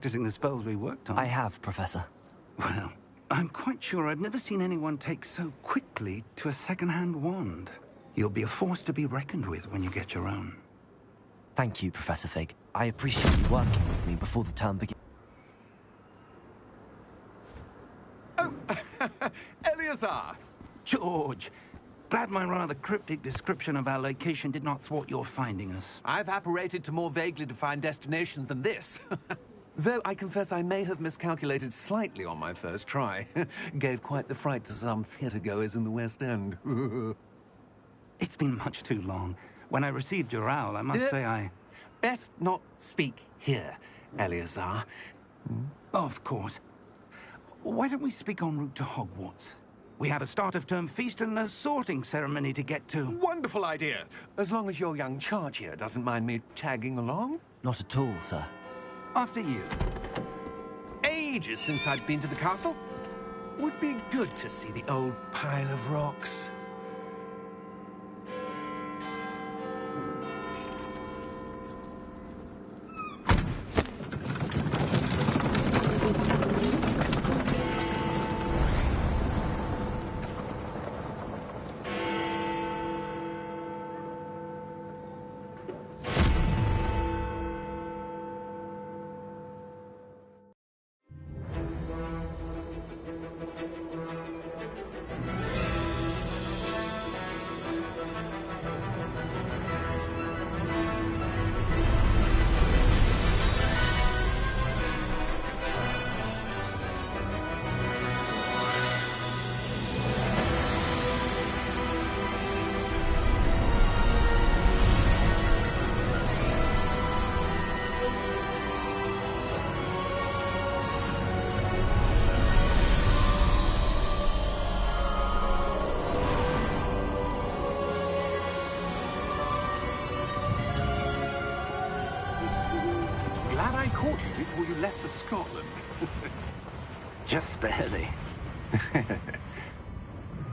Practicing the spells we worked on. I have, Professor. Well, I'm quite sure I've never seen anyone take so quickly to a second-hand wand. You'll be a force to be reckoned with when you get your own. Thank you, Professor Fig. I appreciate you working with me before the term begins. Oh, Eleazar! George! Glad my rather cryptic description of our location did not thwart your finding us. I've apparated to more vaguely defined destinations than this. Though I confess I may have miscalculated slightly on my first try. Gave quite the fright to some theatre-goers in the West End. It's been much too long. When I received your owl, I must say I... Best not speak here, Eleazar. Of course. Why don't we speak en route to Hogwarts? We have a start-of-term feast and a sorting ceremony to get to. Wonderful idea! As long as your young charge here doesn't mind me tagging along. Not at all, sir. After you. Ages since I'd been to the castle. Would be good to see the old pile of rocks. Glad I caught you before you left for Scotland. Just barely.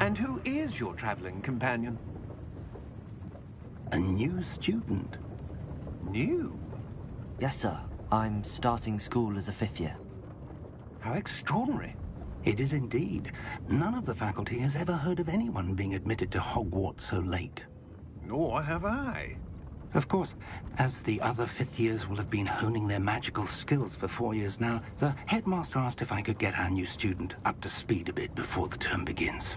And who is your traveling companion? A new student. New? Yes, sir. I'm starting school as a 5th year. How extraordinary. It is indeed. None of the faculty has ever heard of anyone being admitted to Hogwarts so late. Nor have I. Of course, as the other 5th years will have been honing their magical skills for 4 years now, the headmaster asked if I could get our new student up to speed a bit before the term begins.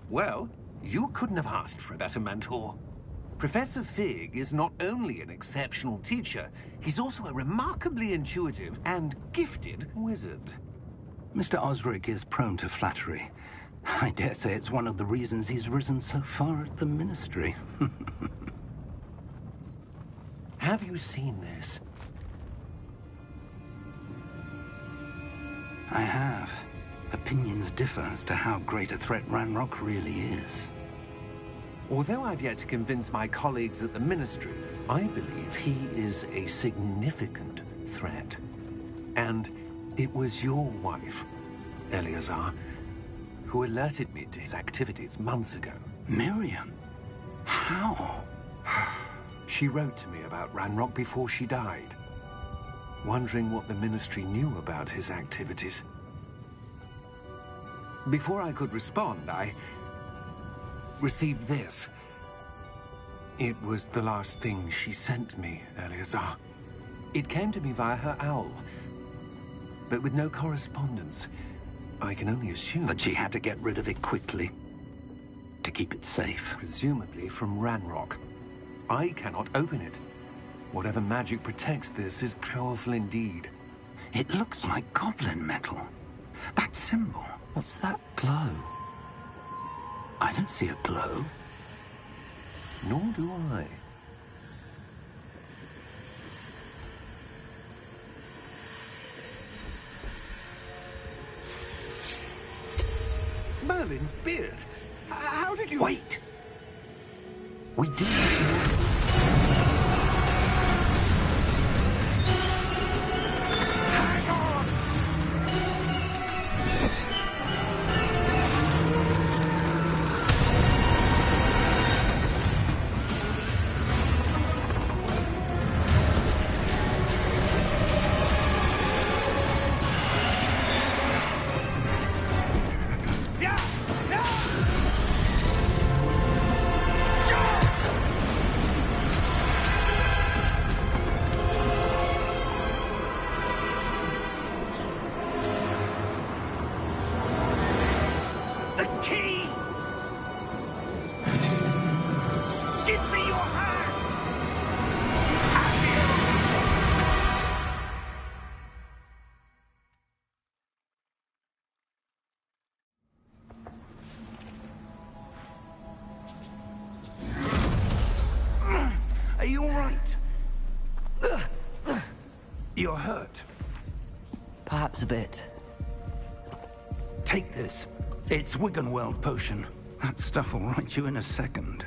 Well, you couldn't have asked for a better mentor. Professor Fig is not only an exceptional teacher, he's also a remarkably intuitive and gifted wizard. Mr. Osric is prone to flattery. I dare say it's one of the reasons he's risen so far at the Ministry. Have you seen this? I have. Opinions differ as to how great a threat Ranrock really is. Although I've yet to convince my colleagues at the Ministry, I believe he is a significant threat. And it was your wife, Eleazar, who alerted me to his activities months ago. Miriam? How? She wrote to me about Ranrock before she died, wondering what the Ministry knew about his activities. Before I could respond, I received this. It was the last thing she sent me, Eleazar. It came to me via her owl, but with no correspondence. I can only assume That she had to get rid of it quickly, to keep it safe. presumably from Ranrock. I cannot open it. Whatever magic protects this is powerful indeed. It looks like goblin metal. That symbol. What's that glow? I don't see a glow. Nor do I. Merlin's beard. How did you... Wait! We do. Hang on! key! Give me your hand! Are you all right? You're hurt. Perhaps a bit. Take this. It's Wiggenweld potion. That stuff will right you in a second.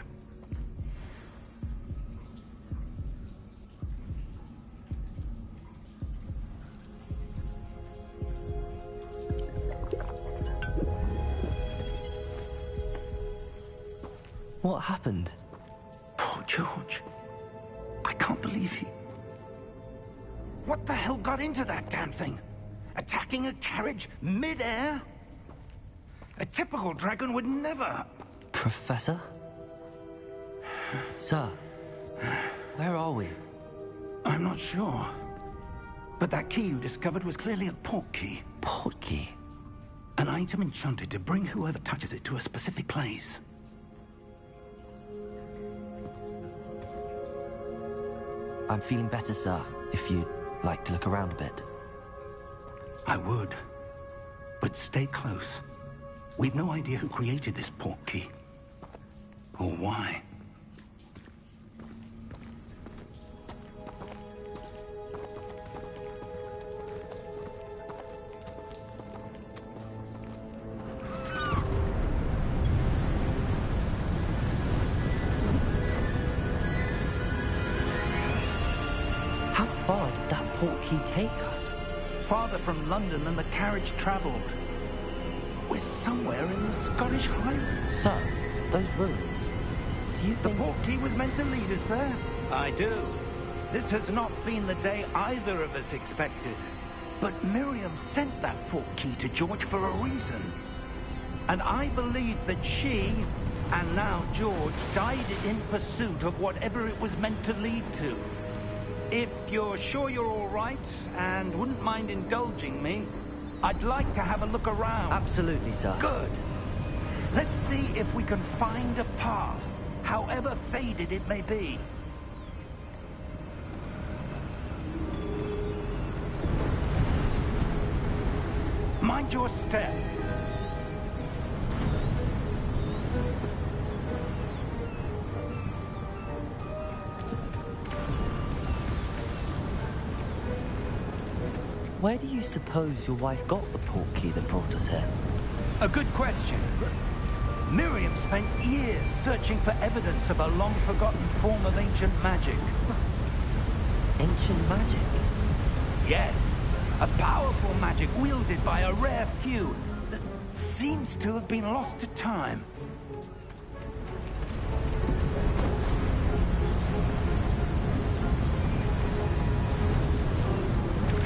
What happened? Poor George. I can't believe he... What the hell got into that damn thing? Attacking a carriage mid-air? A typical dragon would never... Professor? Sir, where are we? I'm not sure. But that key you discovered was clearly a port key. Port key? An item enchanted to bring whoever touches it to a specific place. I'm feeling better, sir, if you'd like to look around a bit. I would. But stay close. We've no idea who created this port key. Or why. How far did that port key take us? Farther from London than the carriage travelled. We're somewhere in the Scottish Highlands. Sir, those ruins. Do you The think... port key was meant to lead us there? I do. This has not been the day either of us expected. But Miriam sent that port key to George for a reason. And I believe that she, and now George, died in pursuit of whatever it was meant to lead to. If you're sure you're all right, and wouldn't mind indulging me, I'd like to have a look around. Absolutely, sir. Good. Let's see if we can find a path, however faded it may be. Mind your step. Where do you suppose your wife got the port key that brought us here? A good question. Miriam spent years searching for evidence of a long-forgotten form of ancient magic. Ancient magic? Yes, a powerful magic wielded by a rare few that seems to have been lost to time.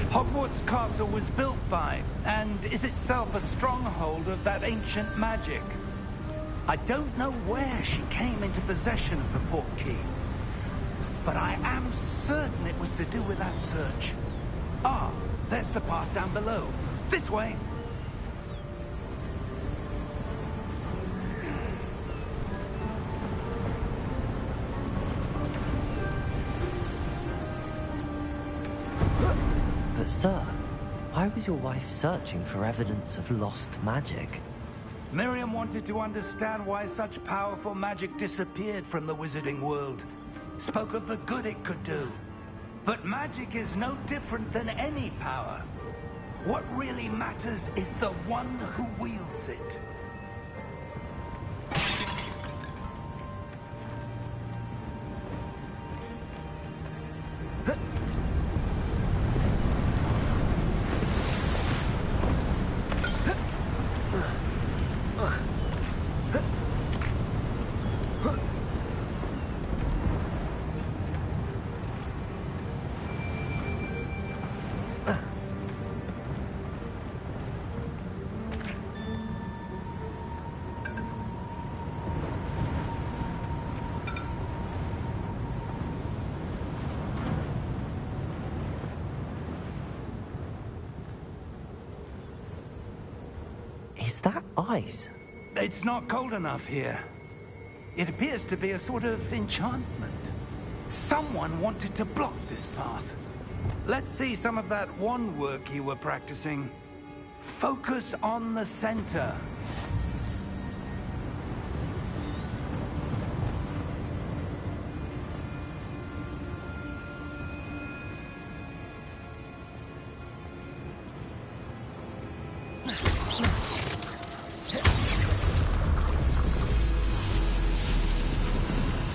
Hogwarts Castle was built by, and is itself a stronghold of that ancient magic. I don't know where she came into possession of the port key, but I am certain it was to do with that search. Ah, there's the path down below. This way. But sir, why was your wife searching for evidence of lost magic? Miriam wanted to understand why such powerful magic disappeared from the wizarding world. Spoke of the good it could do. But magic is no different than any power. What really matters is the one who wields it. Is that ice? It's not cold enough here. It appears to be a sort of enchantment. Someone wanted to block this path. Let's see some of that wand work you were practicing. Focus on the center.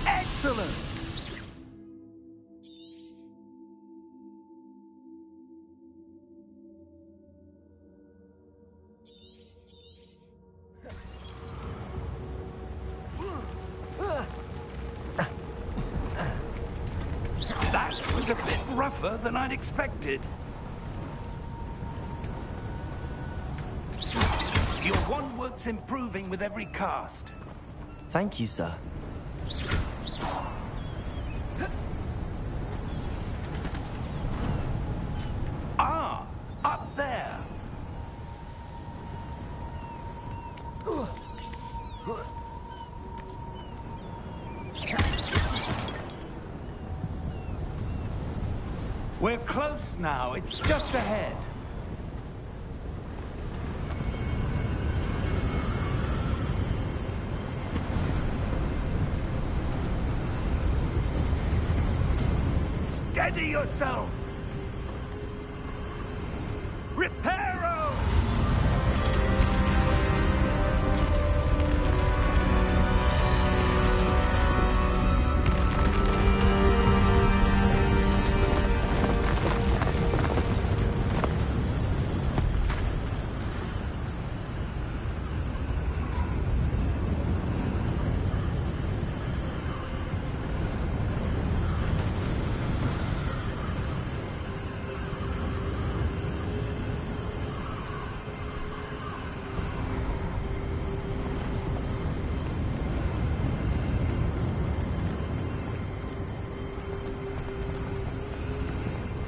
Excellent! That was a bit rougher than I'd expected. Your wand work's improving with every cast. Thank you, sir. Ah, up there. We're close now. It's just ahead. Steady yourself! Reparo!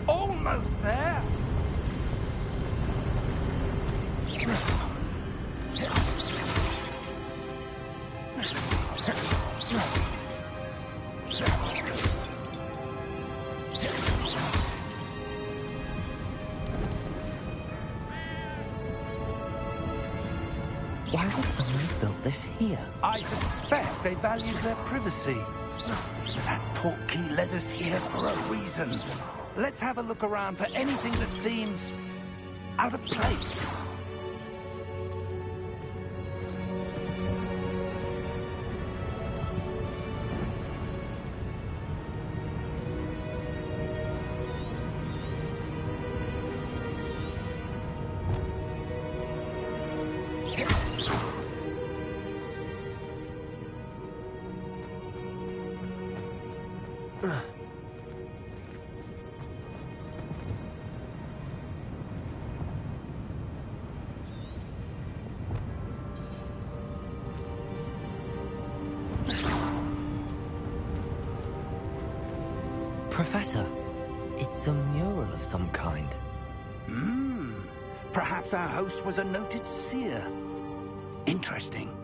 Almost there. Why would someone have built this here? I suspect they valued their privacy. That portkey led us here for a reason. Let's have a look around for anything that seems out of place. Professor, it's a mural of some kind. Perhaps our host was a noted seer. Interesting.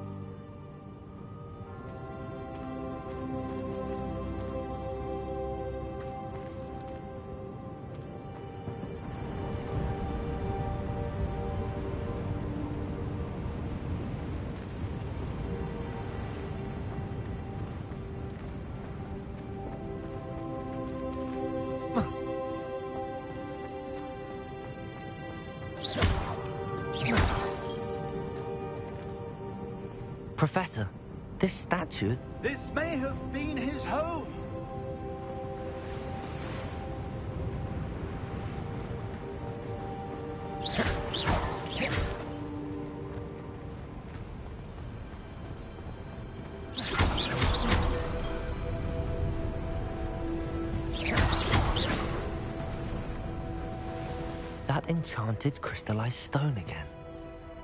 Professor, this statue... This may have been his home. That enchanted crystallized stone again.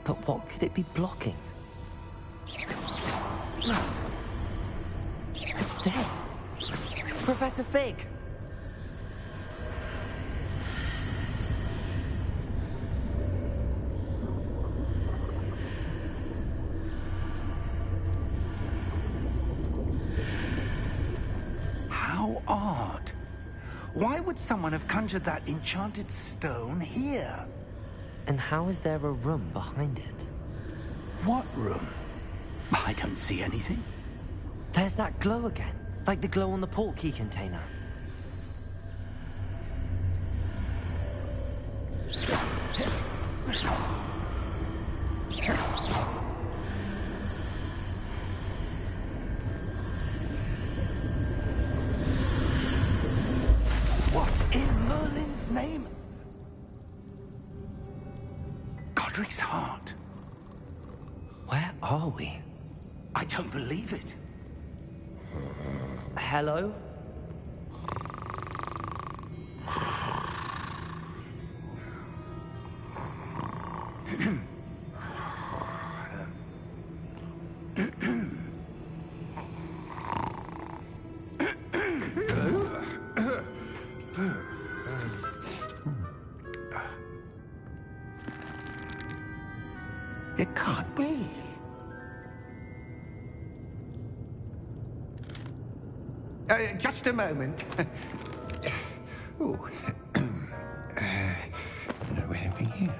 But what could it be blocking? It's this! Professor Fig! odd. Why would someone have conjured that enchanted stone here? And how is there a room behind it? What room? I don't see anything. There's that glow again, like the glow on the portkey container. What in Merlin's name? Godric's heart. Where are we? I don't believe it. Hello? It can't be. Just a moment. Ooh. Anything here?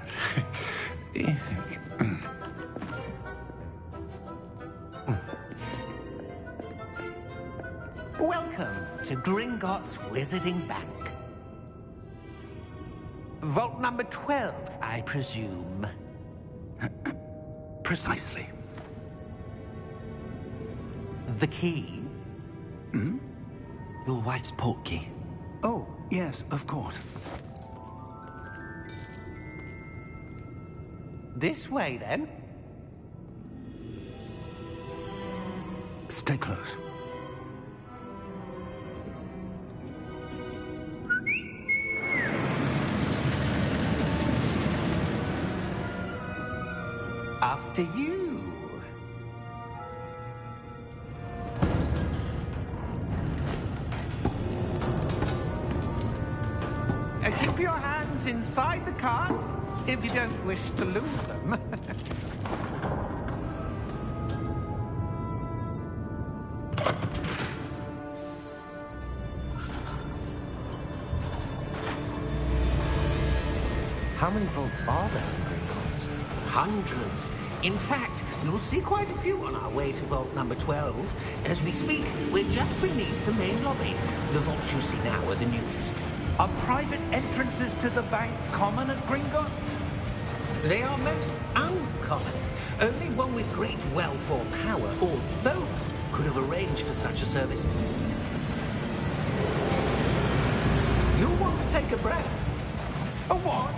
Welcome to Gringotts Wizarding Bank. Vault number 12, I presume. Precisely. The key? Hmm? Your wife's portkey. Oh, yes, of course. This way, then. Stay close. After you. Keep your hands inside the cart if you don't wish to lose them. How many vaults are there in Gringotts? Hundreds. In fact, you'll see quite a few on our way to vault number 12. As we speak, we're just beneath the main lobby. The vaults you see now are the newest. Are private entrances to the bank common at Gringotts? They are most uncommon. Only one with great wealth or power, or both, could have arranged for such a service. You'll want to take a breath. A what?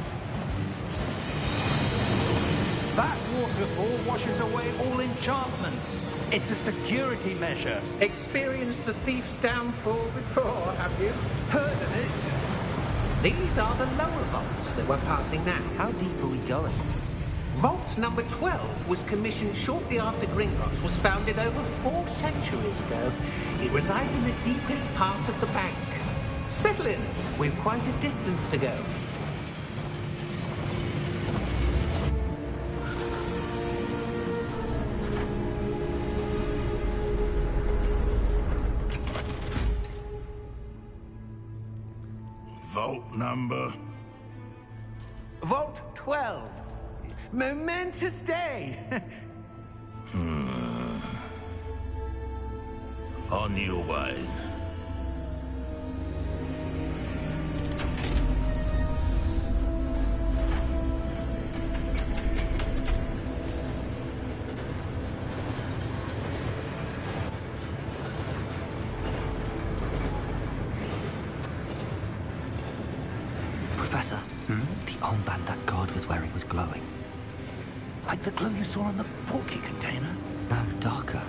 That waterfall washes away all enchantments. It's a security measure. Experienced the thief's downfall before, have you? Heard of it? These are the lower vaults that we're passing now. How deep are we going? Vault number 12 was commissioned shortly after Gringotts was founded over 4 centuries ago. It resides in the deepest part of the bank. Settle in. We've quite a distance to go. Vault number? Vault 12. Momentous day. On your way. Professor, the armband that guard was wearing was glowing. Like the glow you saw on the portkey container? No, darker.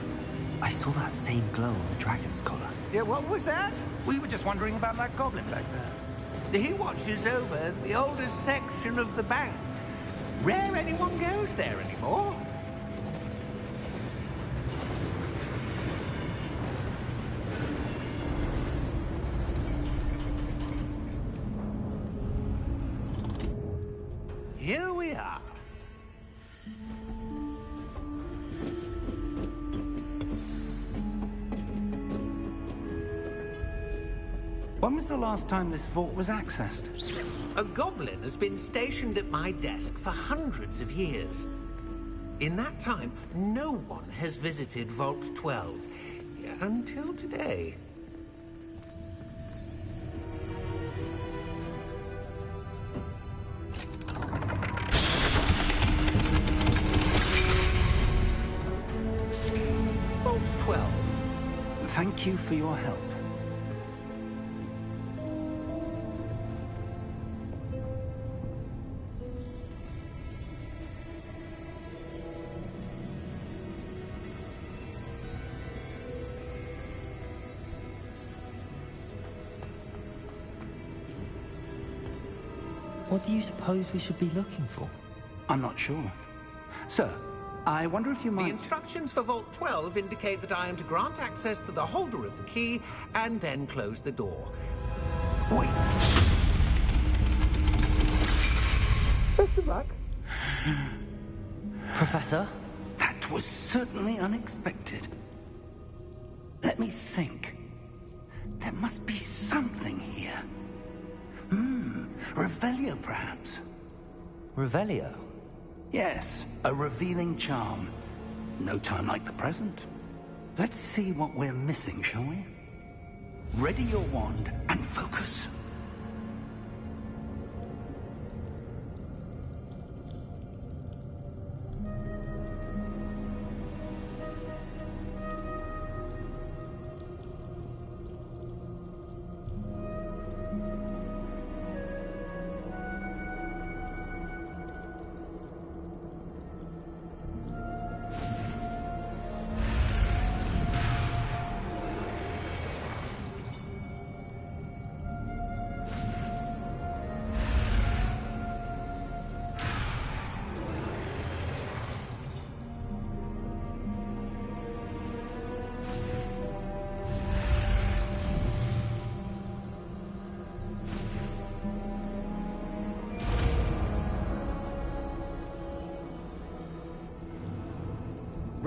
I saw that same glow on the dragon's collar. Yeah, what was that? We were just wondering about that goblin back there. He watches over the oldest section of the bank. Rare anyone goes there anymore. Here we are. When was the last time this vault was accessed? A goblin has been stationed at my desk for hundreds of years. In that time, no one has visited Vault 12. Until today. Vault 12. Thank you for your help. What do you suppose we should be looking for? I'm not sure. Sir, I wonder if you might... The instructions for Vault 12 indicate that I am to grant access to the holder of the key and then close the door. Wait! Best of luck. Professor? That was certainly unexpected. Let me think. There must be something here. Revelio, perhaps? Revelio? Yes, a revealing charm. No time like the present. Let's see what we're missing, shall we? Ready your wand and focus.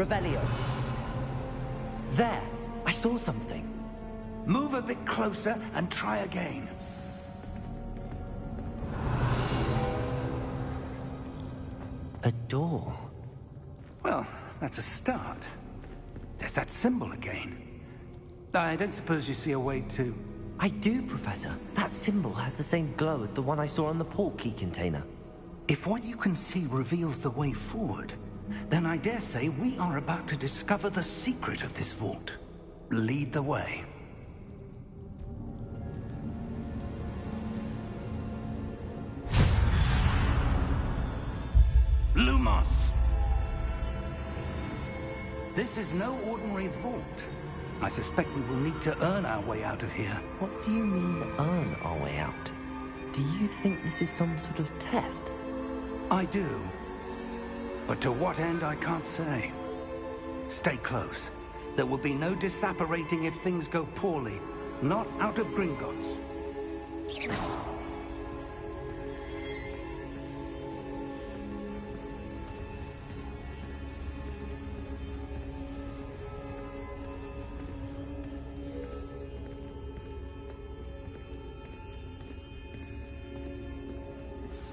Revelio. There! I saw something. Move a bit closer and try again. A door. Well, that's a start. There's that symbol again. I don't suppose you see a way to... I do, Professor. That symbol has the same glow as the one I saw on the portkey container. If what you can see reveals the way forward, then I dare say we are about to discover the secret of this vault. Lead the way. Lumos! This is no ordinary vault. I suspect we will need to earn our way out of here. What do you mean, earn our way out? Do you think this is some sort of test? I do. But to what end, I can't say. Stay close. There will be no disapparating if things go poorly. Not out of Gringotts.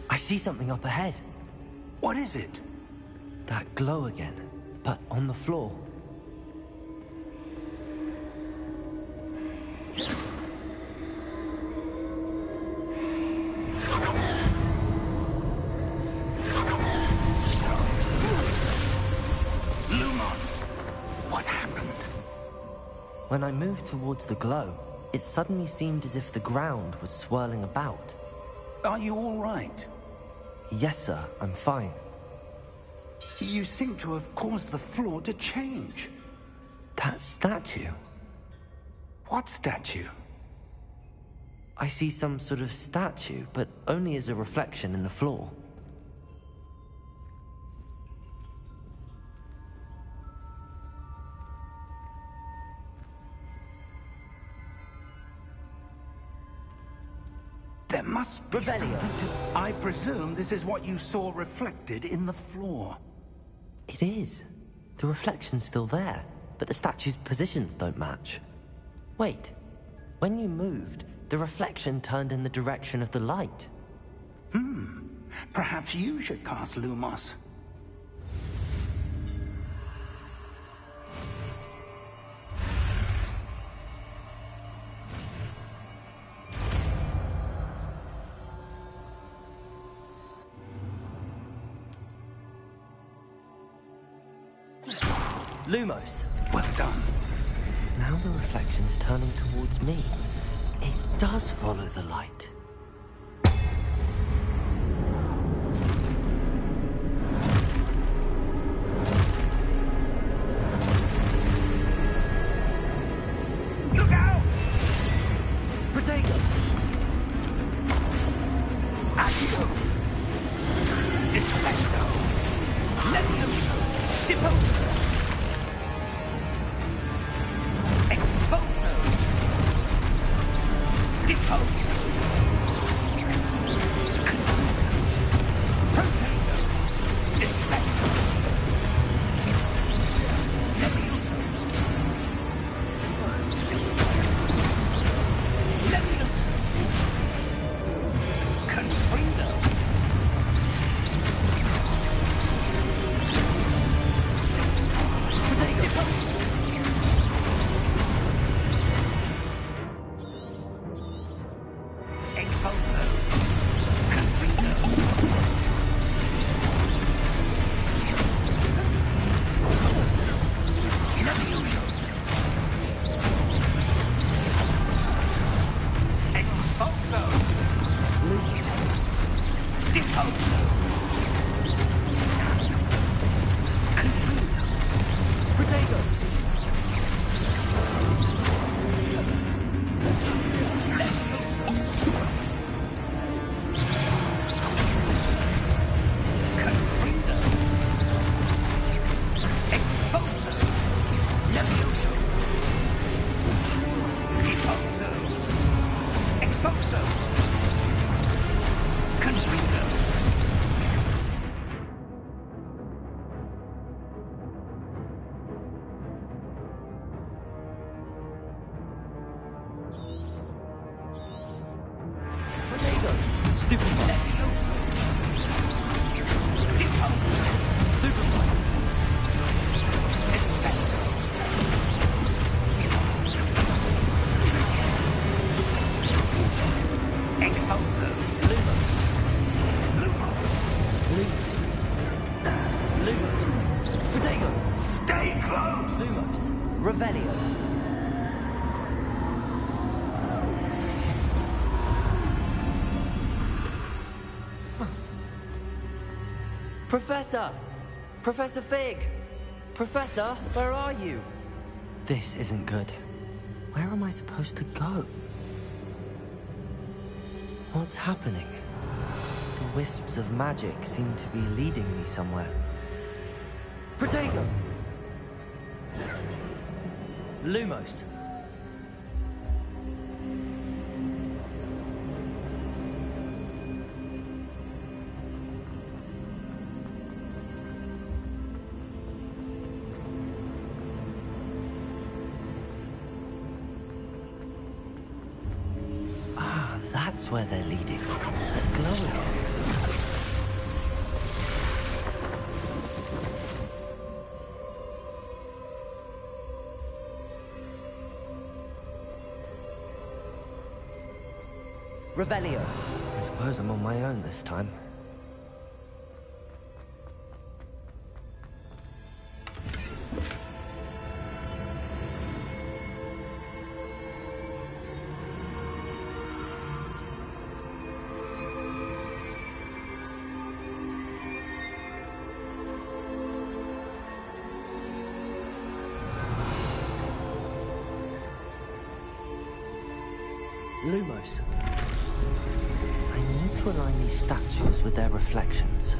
I see something up ahead. What is it? That glow again, but on the floor. Lumos! What happened? When I moved towards the glow, it suddenly seemed as if the ground was swirling about. Are you all right? Yes, sir, I'm fine. You seem to have caused the floor to change. That statue? What statue? I see some sort of statue, but only as a reflection in the floor. There must be Revelio. something to... I presume this is what you saw reflected in the floor. It is. The reflection's still there, but the statue's positions don't match. Wait, when you moved, The reflection turned in the direction of the light. Perhaps you should cast Lumos. Lumos. Well done. Now the reflection's turning towards me. It does follow the light. Look out! Protego! Accio! Dissecto! Levioso! Deposo! Expulso! Deposo! Protego! Dissecto! Levioso! Levioso! Confrido! Expulso! Confrido! Levioso! Expulso! Deposo! Confrido! Protego! Levioso! Confrido! Expulso! Levioso! Deposo! Expulso! Confrido! Protego! Stupid one! Levioso! Deposo! Stupid one! Dissecto! Expulso! Lumos! Lumos! Lumos! Lumos! Protego! Stay close! Lumos! Revelio! Professor! Professor Fig! Professor, where are you? This isn't good. Where am I supposed to go? What's happening? The wisps of magic seem to be leading me somewhere. Protego! Lumos! Ah, that's where they're leading. Glowing. Revelio. I suppose I'm on my own this time. Lumos. I need to align these statues with their reflections.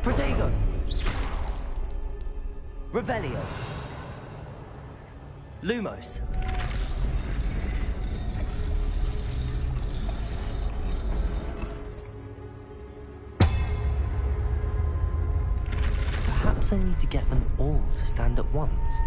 Protego! Revelio! Lumos! Perhaps I need to get them all to stand at once.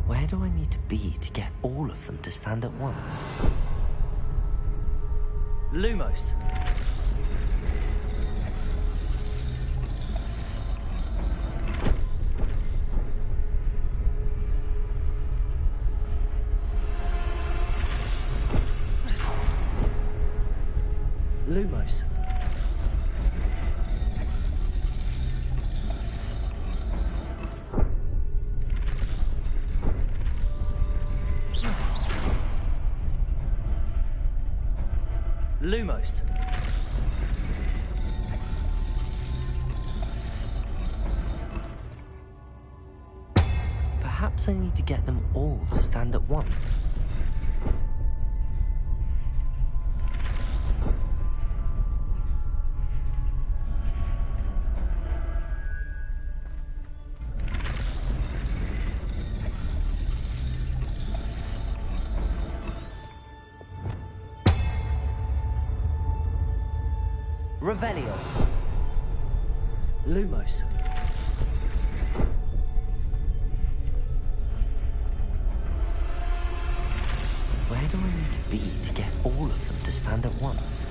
Where do I need to be to get all of them to stand at once? Lumos. Lumos. Lumos. Perhaps I need to get them all to stand at once. Revelio. Lumos. Where do I need to be to get all of them to stand at once?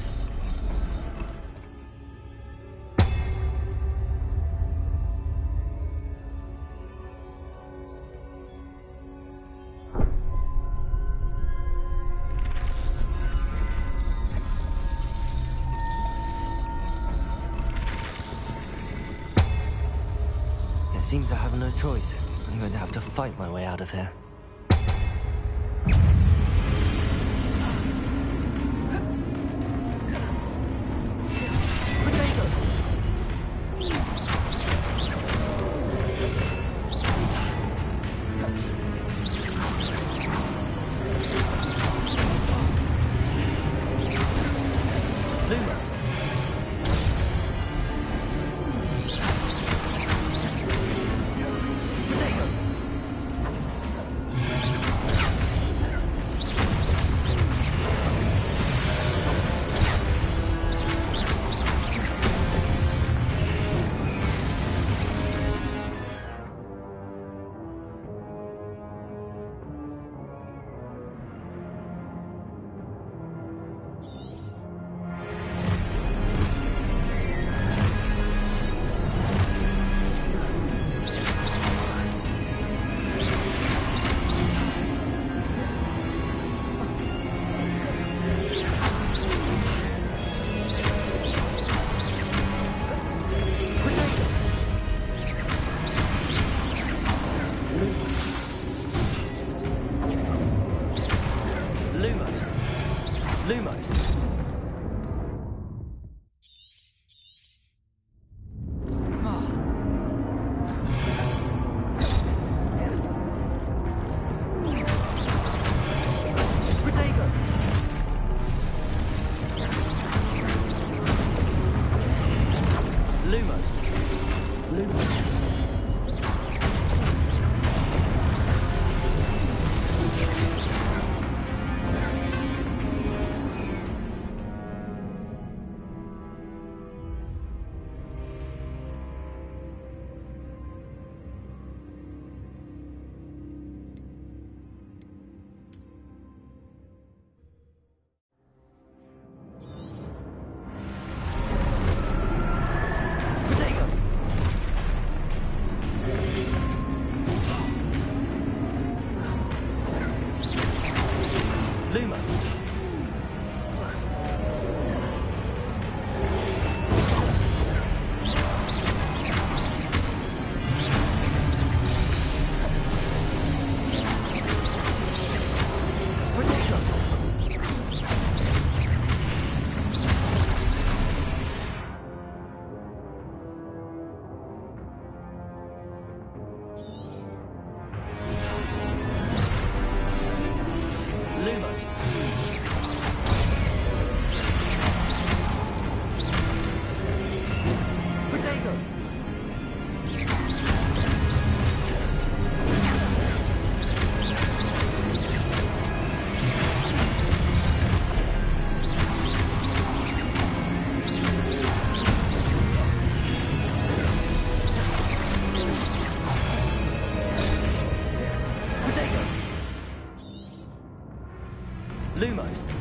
Seems I have no choice. I'm going to have to fight my way out of here. Lumos.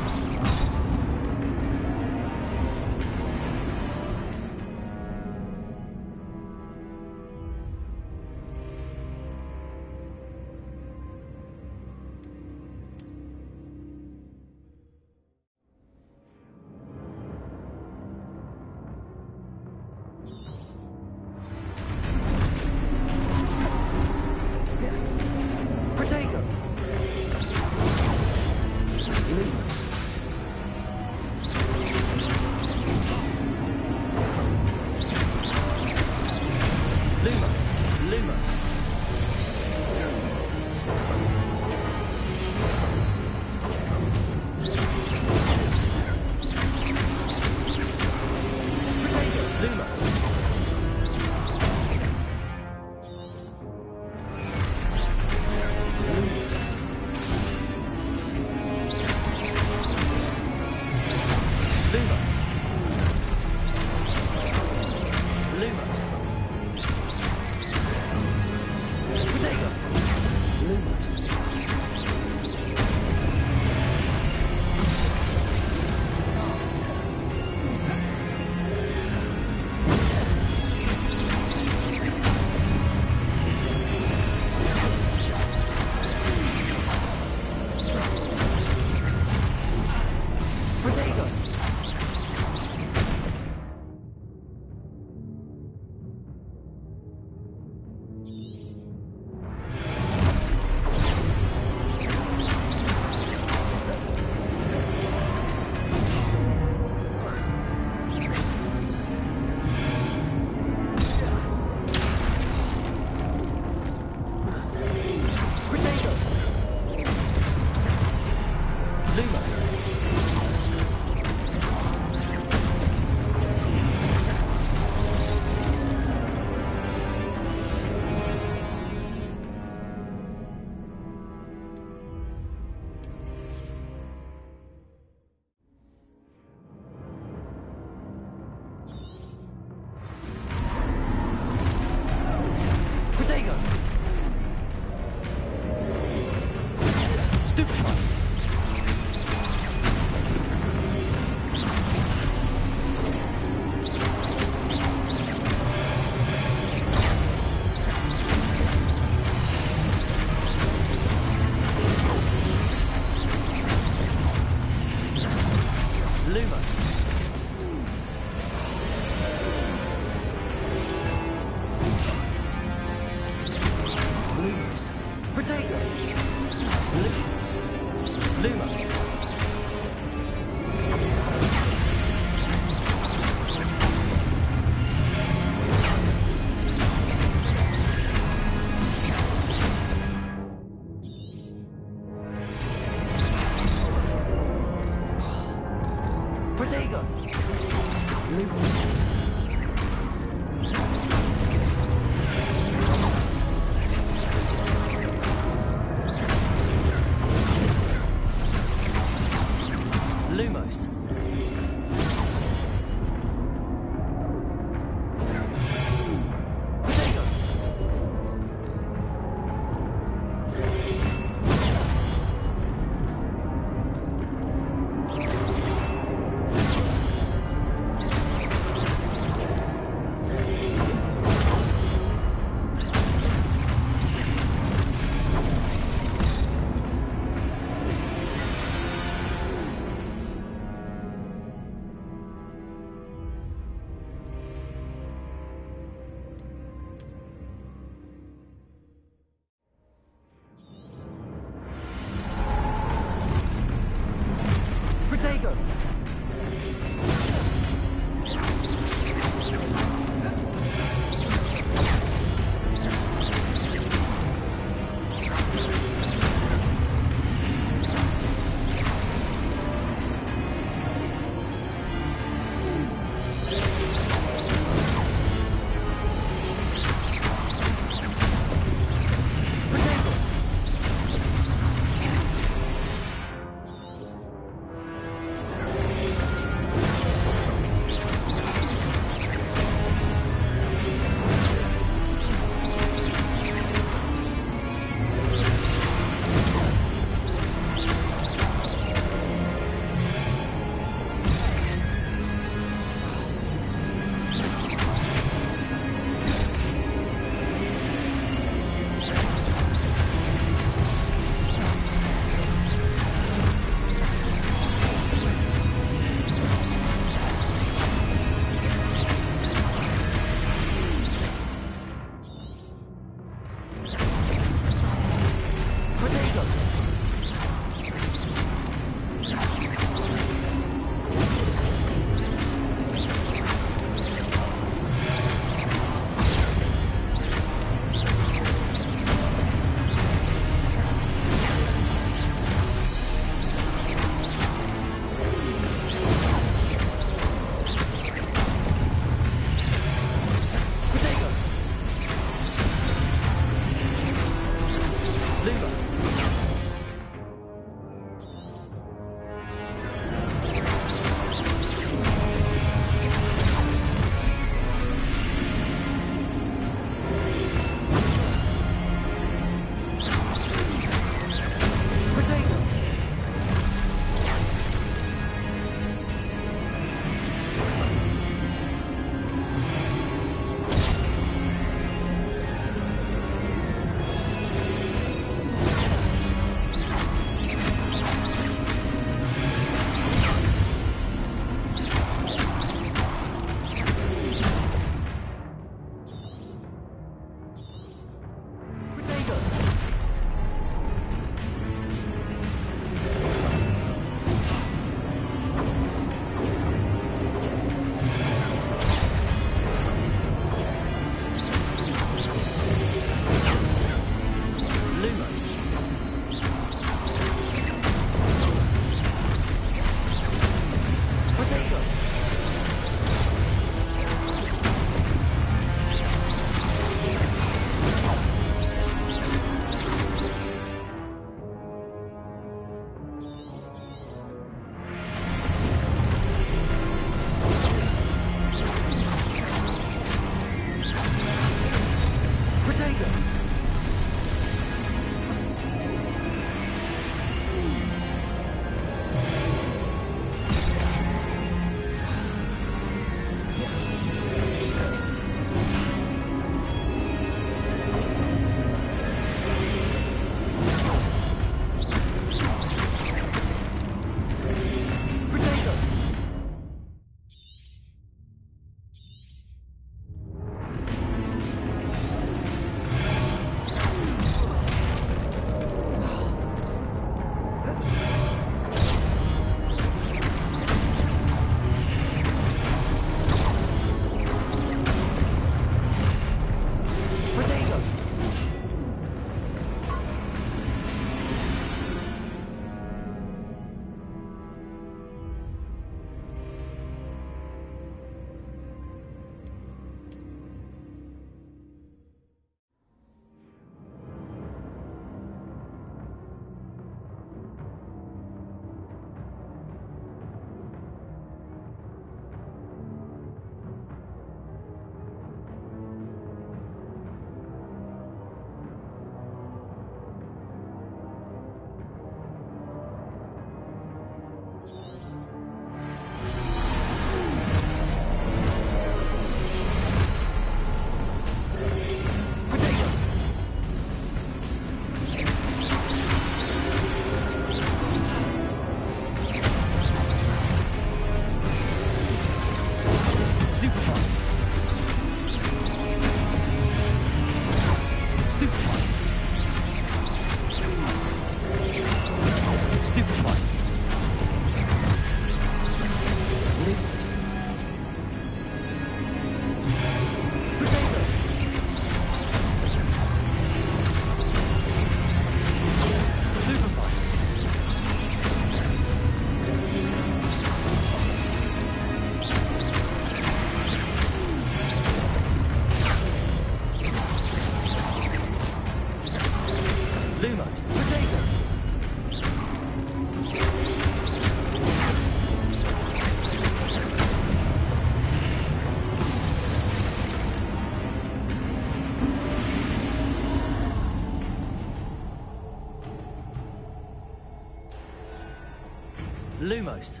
Lumos.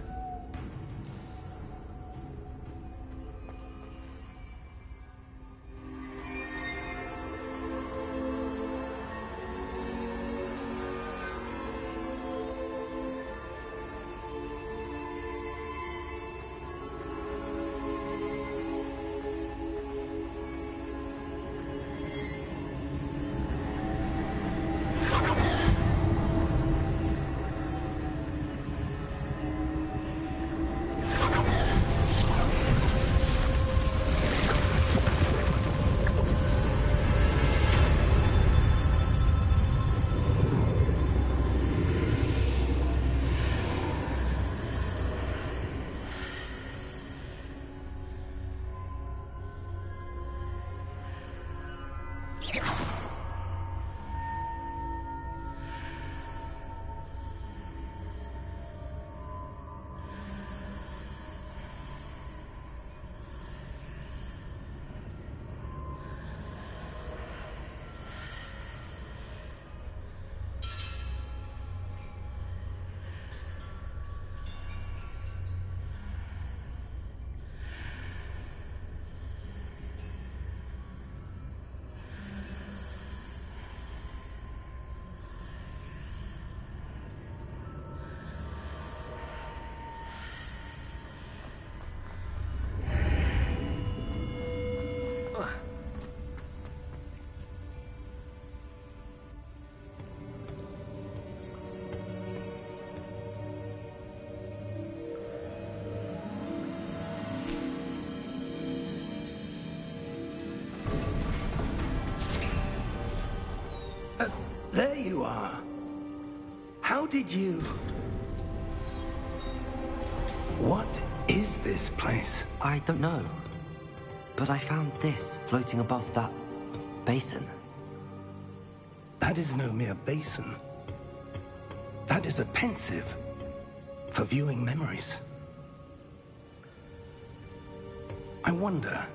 There you are. How did you... What is this place? I don't know. But I found this floating above that basin. That is no mere basin. That is a pensive for viewing memories. I wonder...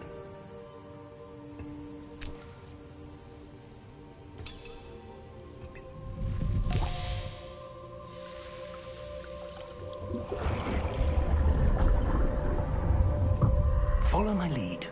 Follow my lead.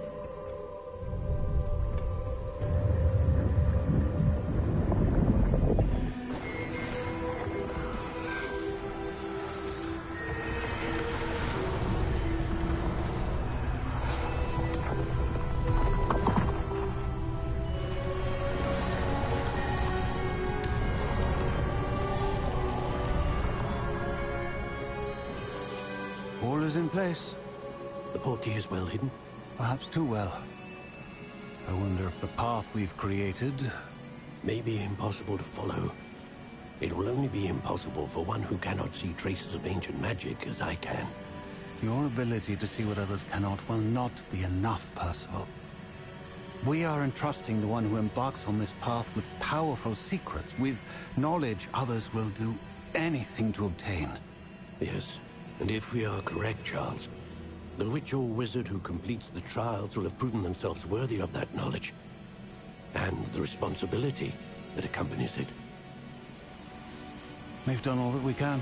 All is in place. The portkey is well hidden. Perhaps too well. I wonder if the path we've created... May be impossible to follow. It will only be impossible for one who cannot see traces of ancient magic as I can. Your ability to see what others cannot will not be enough, Percival. We are entrusting the one who embarks on this path with powerful secrets, with knowledge others will do anything to obtain. Yes, and if we are correct, Charles, the witch or wizard who completes the trials will have proven themselves worthy of that knowledge, and the responsibility that accompanies it. We've done all that we can.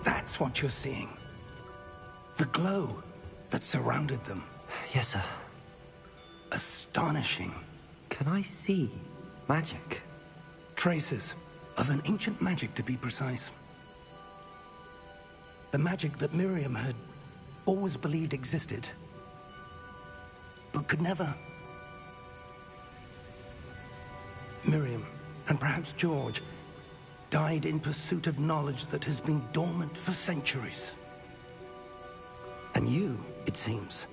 That's what you're seeing. The glow that surrounded them. Yes, sir. Astonishing. Can I see magic? Traces of an ancient magic, to be precise. The magic that Miriam had always believed existed, but could never. Miriam, and perhaps George, died in pursuit of knowledge that has been dormant for centuries. And you, it seems,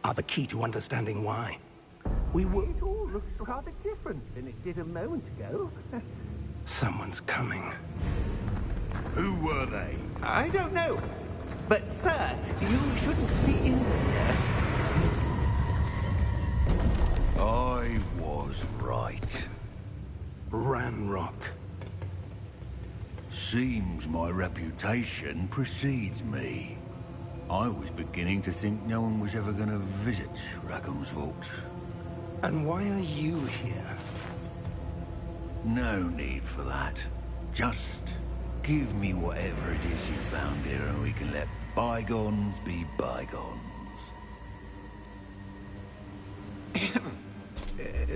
are the key to understanding why. We were... It all looks rather different than it did a moment ago. Someone's coming. Who were they? I don't know. But, sir, you shouldn't be in here. I was right. Ranrock. Seems my reputation precedes me. I was beginning to think no one was ever going to visit Rackham's vault. And why are you here? No need for that. Just give me whatever it is you found here and we can let bygones be bygones.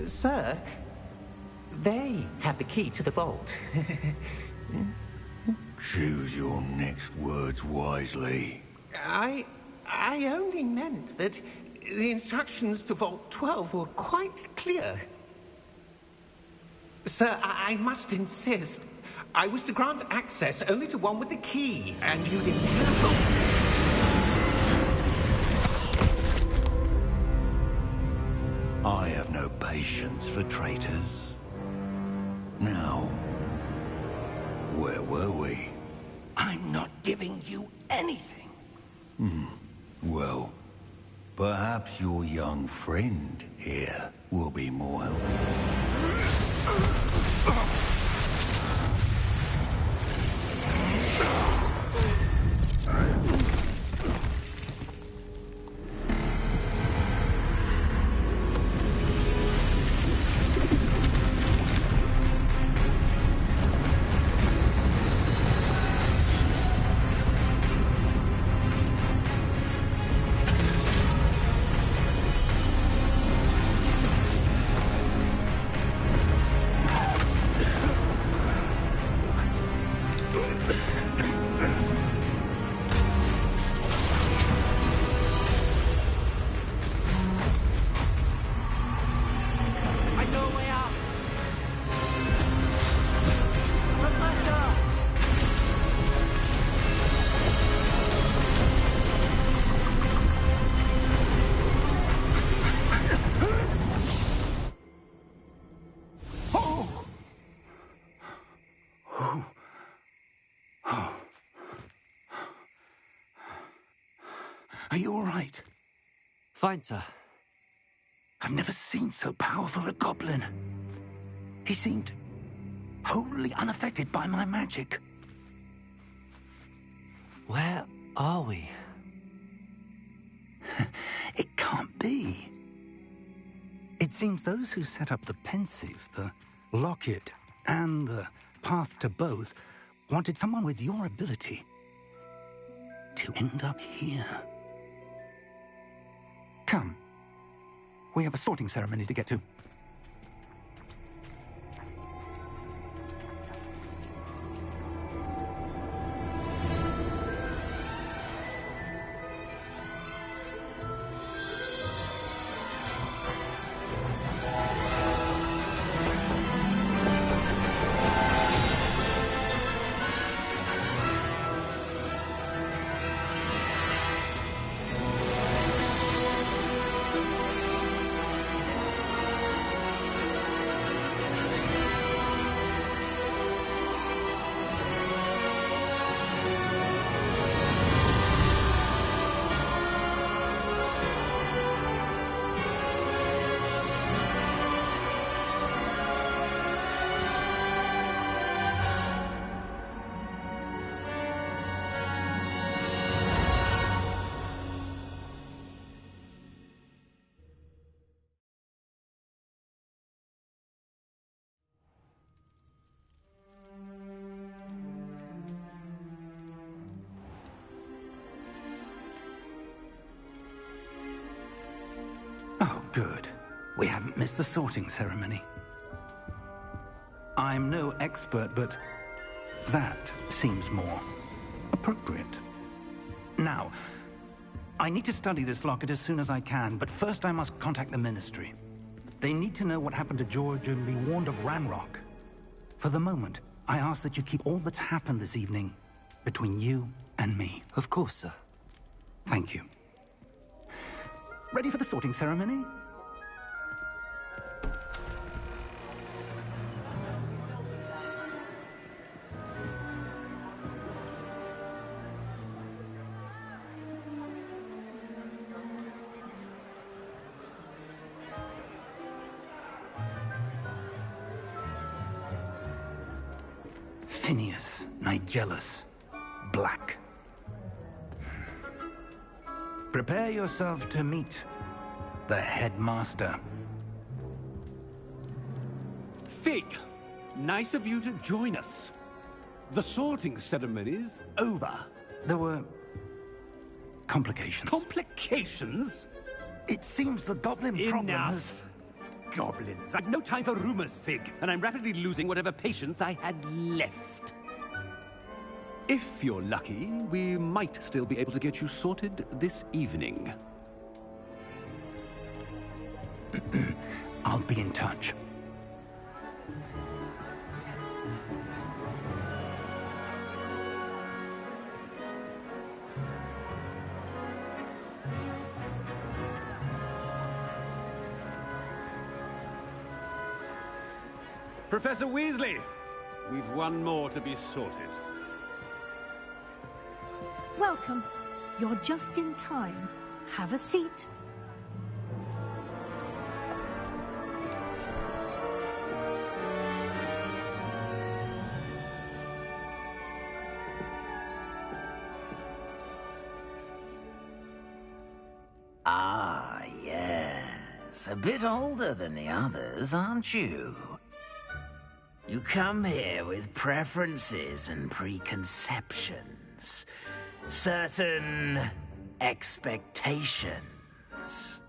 Sir, they have the key to the vault. Choose your next words wisely. I only meant that the instructions to Vault 12 were quite clear. Sir, I must insist. I was to grant access only to one with the key, and you didn't have I have no patience for traitors. Now, where were we? I'm not giving you anything. Well, perhaps your young friend here will be more helpful. Are you all right? Fine, sir. I've never seen so powerful a goblin. He seemed wholly unaffected by my magic. Where are we? It can't be. It seems those who set up the pensive, the locket, and the path to both wanted someone with your ability to end up here. Come. We have a sorting ceremony to get to. Oh, good. We haven't missed the sorting ceremony. I'm no expert, but that seems more appropriate. Now, I need to study this locket as soon as I can, but first I must contact the Ministry. They need to know what happened to George and be warned of Ranrock. For the moment, I ask that you keep all that's happened this evening between you and me. Of course, sir. Thank you. Ready for the sorting ceremony? Phineas, Nigellus, Black. Prepare yourself to meet the headmaster. Fig, nice of you to join us. The sorting ceremony's over. There were complications. Complications? It seems the goblin problem has... Enough. Goblins. I've no time for rumors, Fig, and I'm rapidly losing whatever patience I had left. If you're lucky, we might still be able to get you sorted this evening. I'll be in touch. Professor Weasley, we've one more to be sorted. Welcome. You're just in time. Have a seat. Ah, yes. A bit older than the others, aren't you? You come here with preferences and preconceptions. Certain expectations.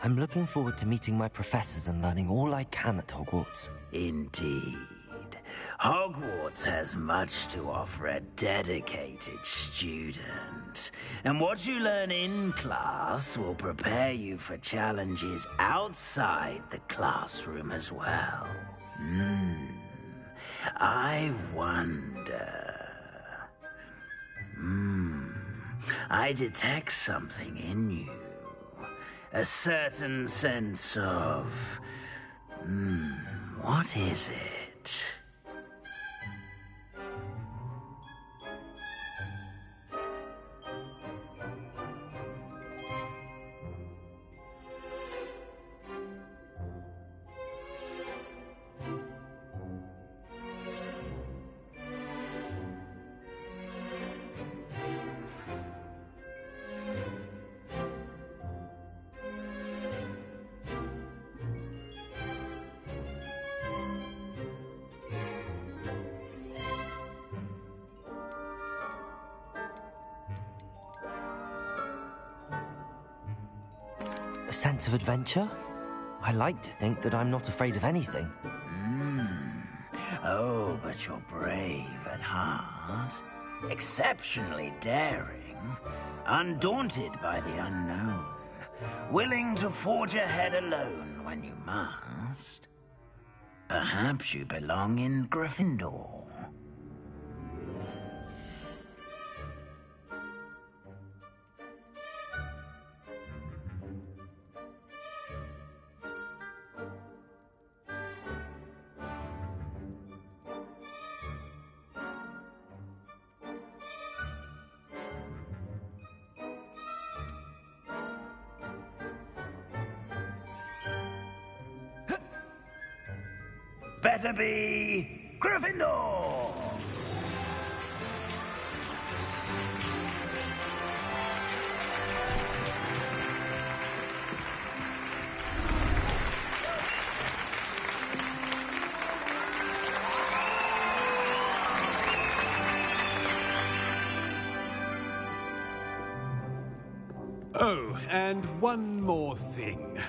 I'm looking forward to meeting my professors and learning all I can at Hogwarts. Indeed. Hogwarts has much to offer a dedicated student. And what you learn in class will prepare you for challenges outside the classroom as well. I wonder... I detect something in you. A certain sense of... what is it? A sense of adventure? I like to think that I'm not afraid of anything. Oh, but you're brave at heart. Exceptionally daring. Undaunted by the unknown. Willing to forge ahead alone when you must. Perhaps you belong in Gryffindor. Better be Gryffindor! Oh, and one more thing.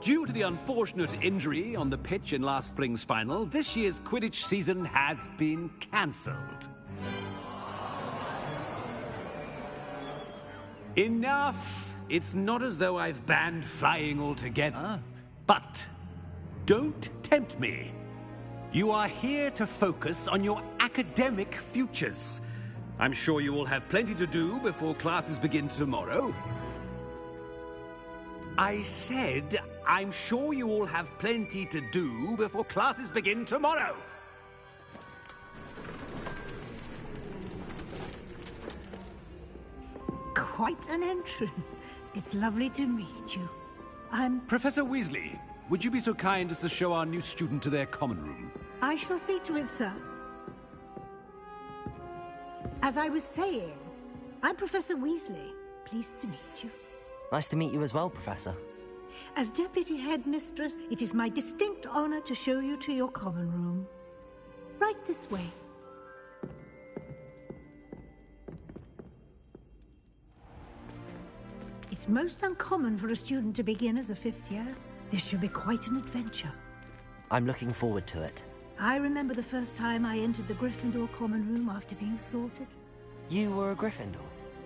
Due to the unfortunate injury on the pitch in last spring's final, this year's Quidditch season has been cancelled. Enough! It's not as though I've banned flying altogether. But don't tempt me. You are here to focus on your academic futures. I'm sure you will have plenty to do before classes begin tomorrow. I said, I'm sure you all have plenty to do before classes begin tomorrow. Quite an entrance. It's lovely to meet you. I'm... Professor Weasley, would you be so kind as to show our new student to their common room? I shall see to it, sir. As I was saying, I'm Professor Weasley. Pleased to meet you. Nice to meet you as well, Professor. As Deputy Headmistress, it is my distinct honor to show you to your common room. Right this way. It's most uncommon for a student to begin as a fifth year. This should be quite an adventure. I'm looking forward to it. I remember the first time I entered the Gryffindor common room after being sorted. You were a Gryffindor?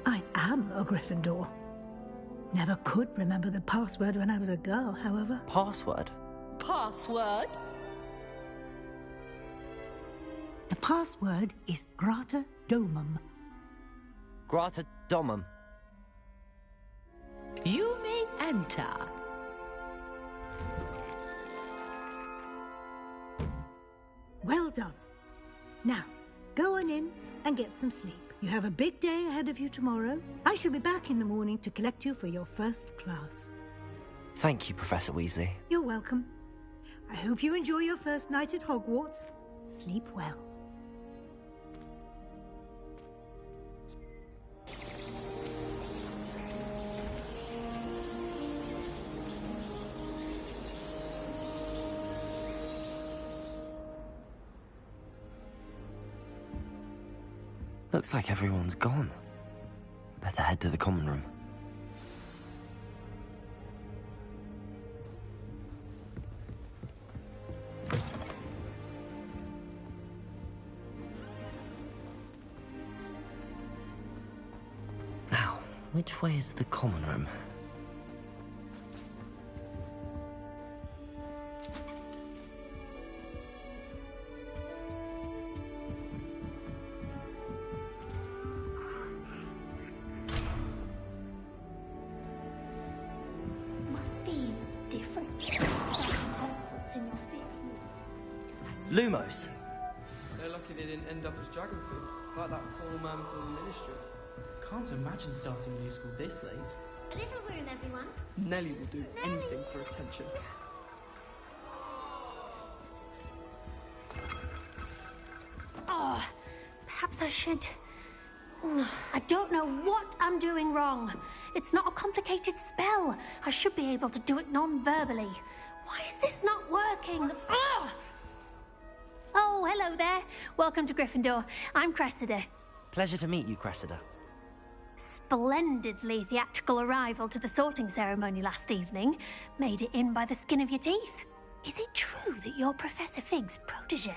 I am a Gryffindor. Never could remember the password when I was a girl, however. Password? Password? The password is Grata Domum. Grata Domum. You may enter. Well done. Now, go on in and get some sleep. You have a big day ahead of you tomorrow. I shall be back in the morning to collect you for your first class. Thank you, Professor Weasley. You're welcome. I hope you enjoy your first night at Hogwarts. Sleep well. Looks like everyone's gone. Better head to the common room. Which way is the common room? Must be different. What's in your feet? Lumos! They're lucky they didn't end up as dragon food, like that poor man from the ministry. Can't imagine starting new school this late. A little room, everyone. Nelly will do anything for attention. Oh, perhaps I should. I don't know what I'm doing wrong. It's not a complicated spell. I should be able to do it non-verbally. Why is this not working? Ugh! Oh, hello there. Welcome to Gryffindor. I'm Cressida. Pleasure to meet you, Cressida. Splendidly theatrical arrival to the sorting ceremony last evening. Made it in by the skin of your teeth. Is it true that you're Professor Fig's protege?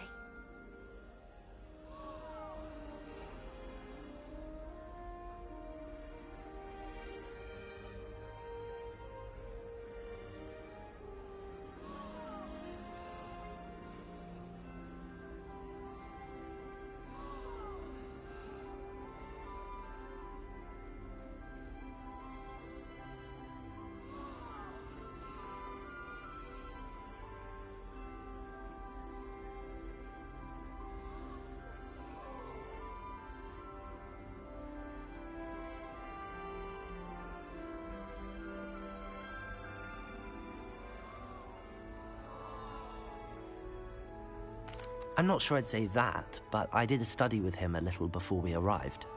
I'm not sure I'd say that, but I did study with him a little before we arrived.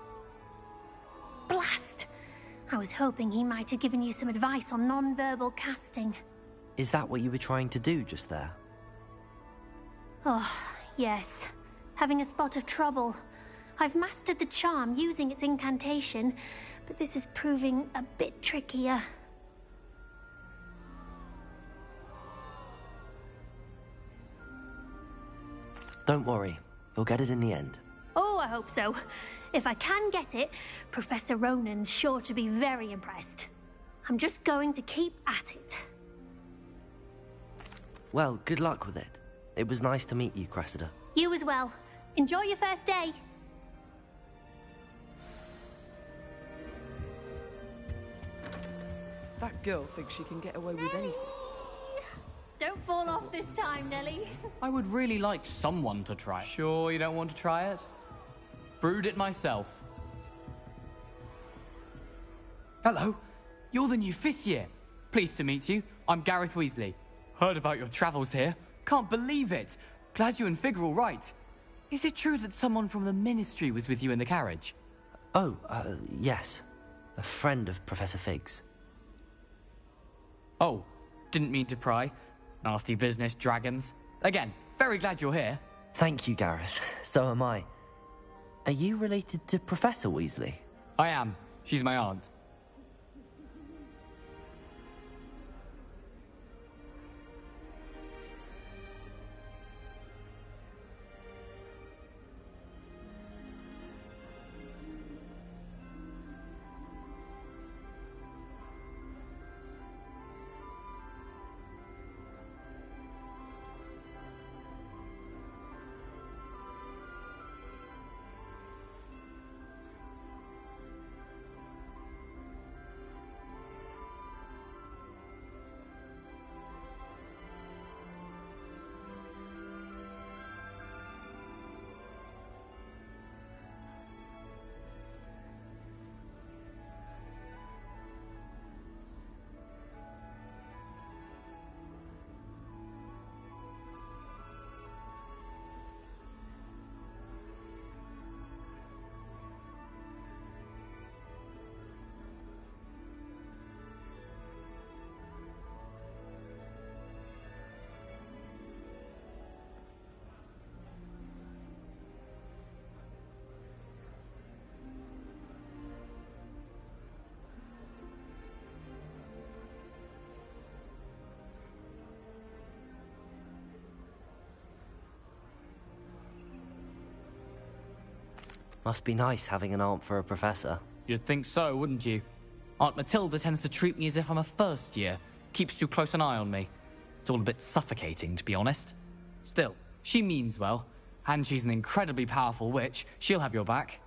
Blast! I was hoping he might have given you some advice on non-verbal casting. Is that what you were trying to do just there? Oh, yes. Having a spot of trouble. I've mastered the charm using its incantation, but this is proving a bit trickier. Don't worry, we'll get it in the end. Oh, I hope so. If I can get it, Professor Ronan's sure to be very impressed. I'm just going to keep at it. Well, good luck with it. It was nice to meet you, Cressida. You as well. Enjoy your first day. That girl thinks she can get away with anything. Don't fall off this time, Nelly. I would really like someone to try it. Sure you don't want to try it? Brewed it myself. Hello, you're the new 5th year. Pleased to meet you. I'm Gareth Weasley. Heard about your travels here. Can't believe it. Glad you and Fig are all right. Is it true that someone from the Ministry was with you in the carriage? Oh, yes. A friend of Professor Fig's. Oh, didn't mean to pry. Nasty business, dragons. Again, very glad you're here. Thank you, Gareth. So am I. Are you related to Professor Weasley? I am. She's my aunt. Must be nice having an aunt for a professor. You'd think so, wouldn't you? Aunt Matilda tends to treat me as if I'm a first year, keeps too close an eye on me. It's all a bit suffocating, to be honest. Still, she means well, and she's an incredibly powerful witch. She'll have your back.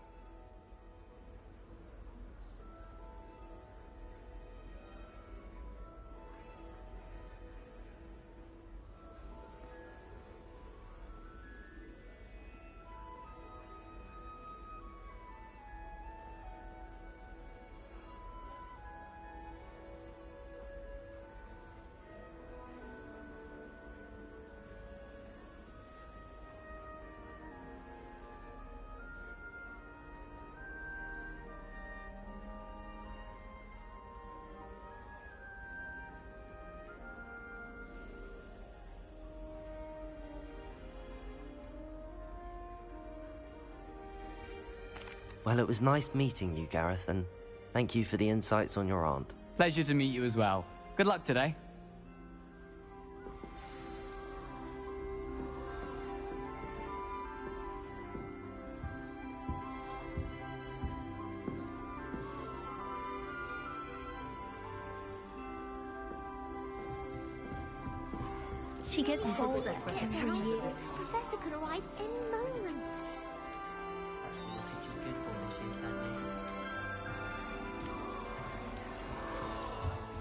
Well, it was nice meeting you, Gareth, and thank you for the insights on your aunt. Pleasure to meet you as well. Good luck today. She gets older every year. The professor could arrive any moment.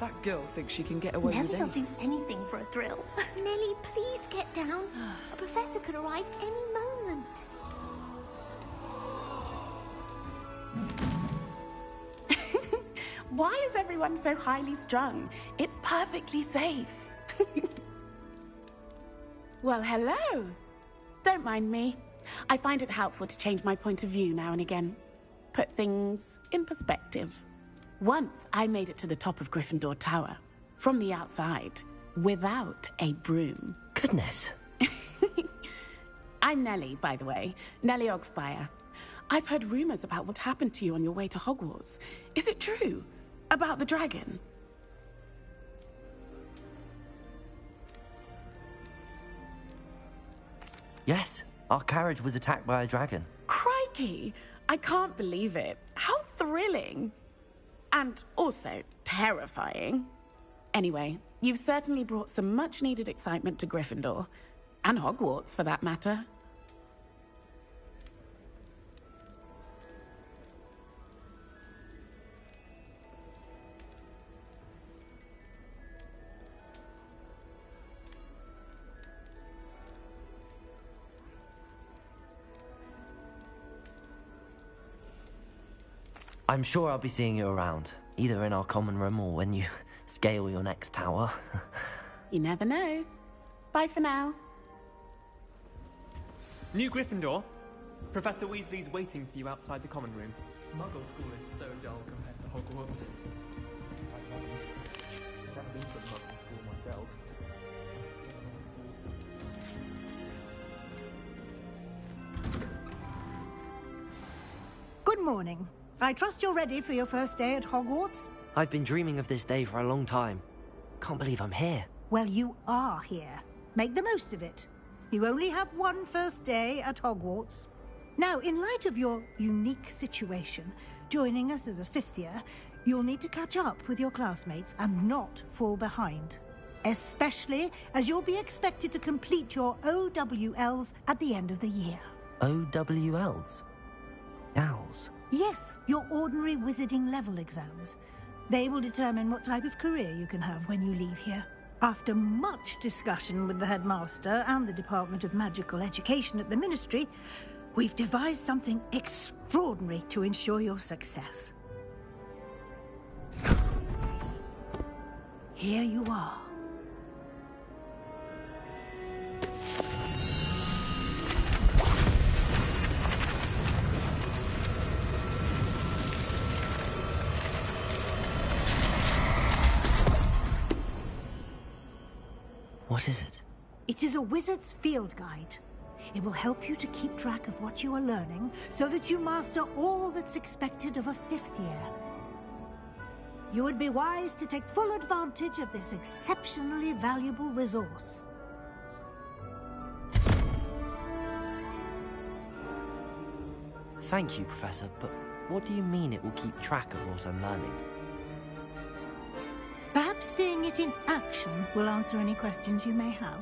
That girl thinks she can get away with Nelly'll anything. do anything for a thrill. Nelly, please get down. A professor could arrive any moment. Why is everyone so highly strung? It's perfectly safe. Well, hello. Don't mind me. I find it helpful to change my point of view now and again. Put things in perspective. Once I made it to the top of Gryffindor Tower, from the outside, without a broom. Goodness. I'm Nelly, by the way. Nelly Ogspire. I've heard rumors about what happened to you on your way to Hogwarts. Is it true? About the dragon? Yes, our carriage was attacked by a dragon. Crikey! I can't believe it. How thrilling! And also terrifying. Anyway, you've certainly brought some much-needed excitement to Gryffindor. And Hogwarts, for that matter. I'm sure I'll be seeing you around, either in our common room or when you scale your next tower. You never know. Bye for now. New Gryffindor. Professor Weasley's waiting for you outside the common room. Muggle school is so dull compared to Hogwarts. I've never been to a Muggle school myself. Good morning. I trust you're ready for your first day at Hogwarts? I've been dreaming of this day for a long time. Can't believe I'm here. Well, you are here. Make the most of it. You only have one first day at Hogwarts. Now, in light of your unique situation, joining us as a fifth year, you'll need to catch up with your classmates and not fall behind. Especially as you'll be expected to complete your OWLs at the end of the year. OWLs? Owls? Yes, your ordinary wizarding level exams. They will determine what type of career you can have when you leave here. After much discussion with the headmaster and the Department of Magical Education at the Ministry, we've devised something extraordinary to ensure your success. Here you are. What is it? It is a wizard's field guide. It will help you to keep track of what you are learning so that you master all that's expected of a fifth year. You would be wise to take full advantage of this exceptionally valuable resource. Thank you, Professor, but what do you mean it will keep track of what I'm learning? Perhaps seeing it in action will answer any questions you may have.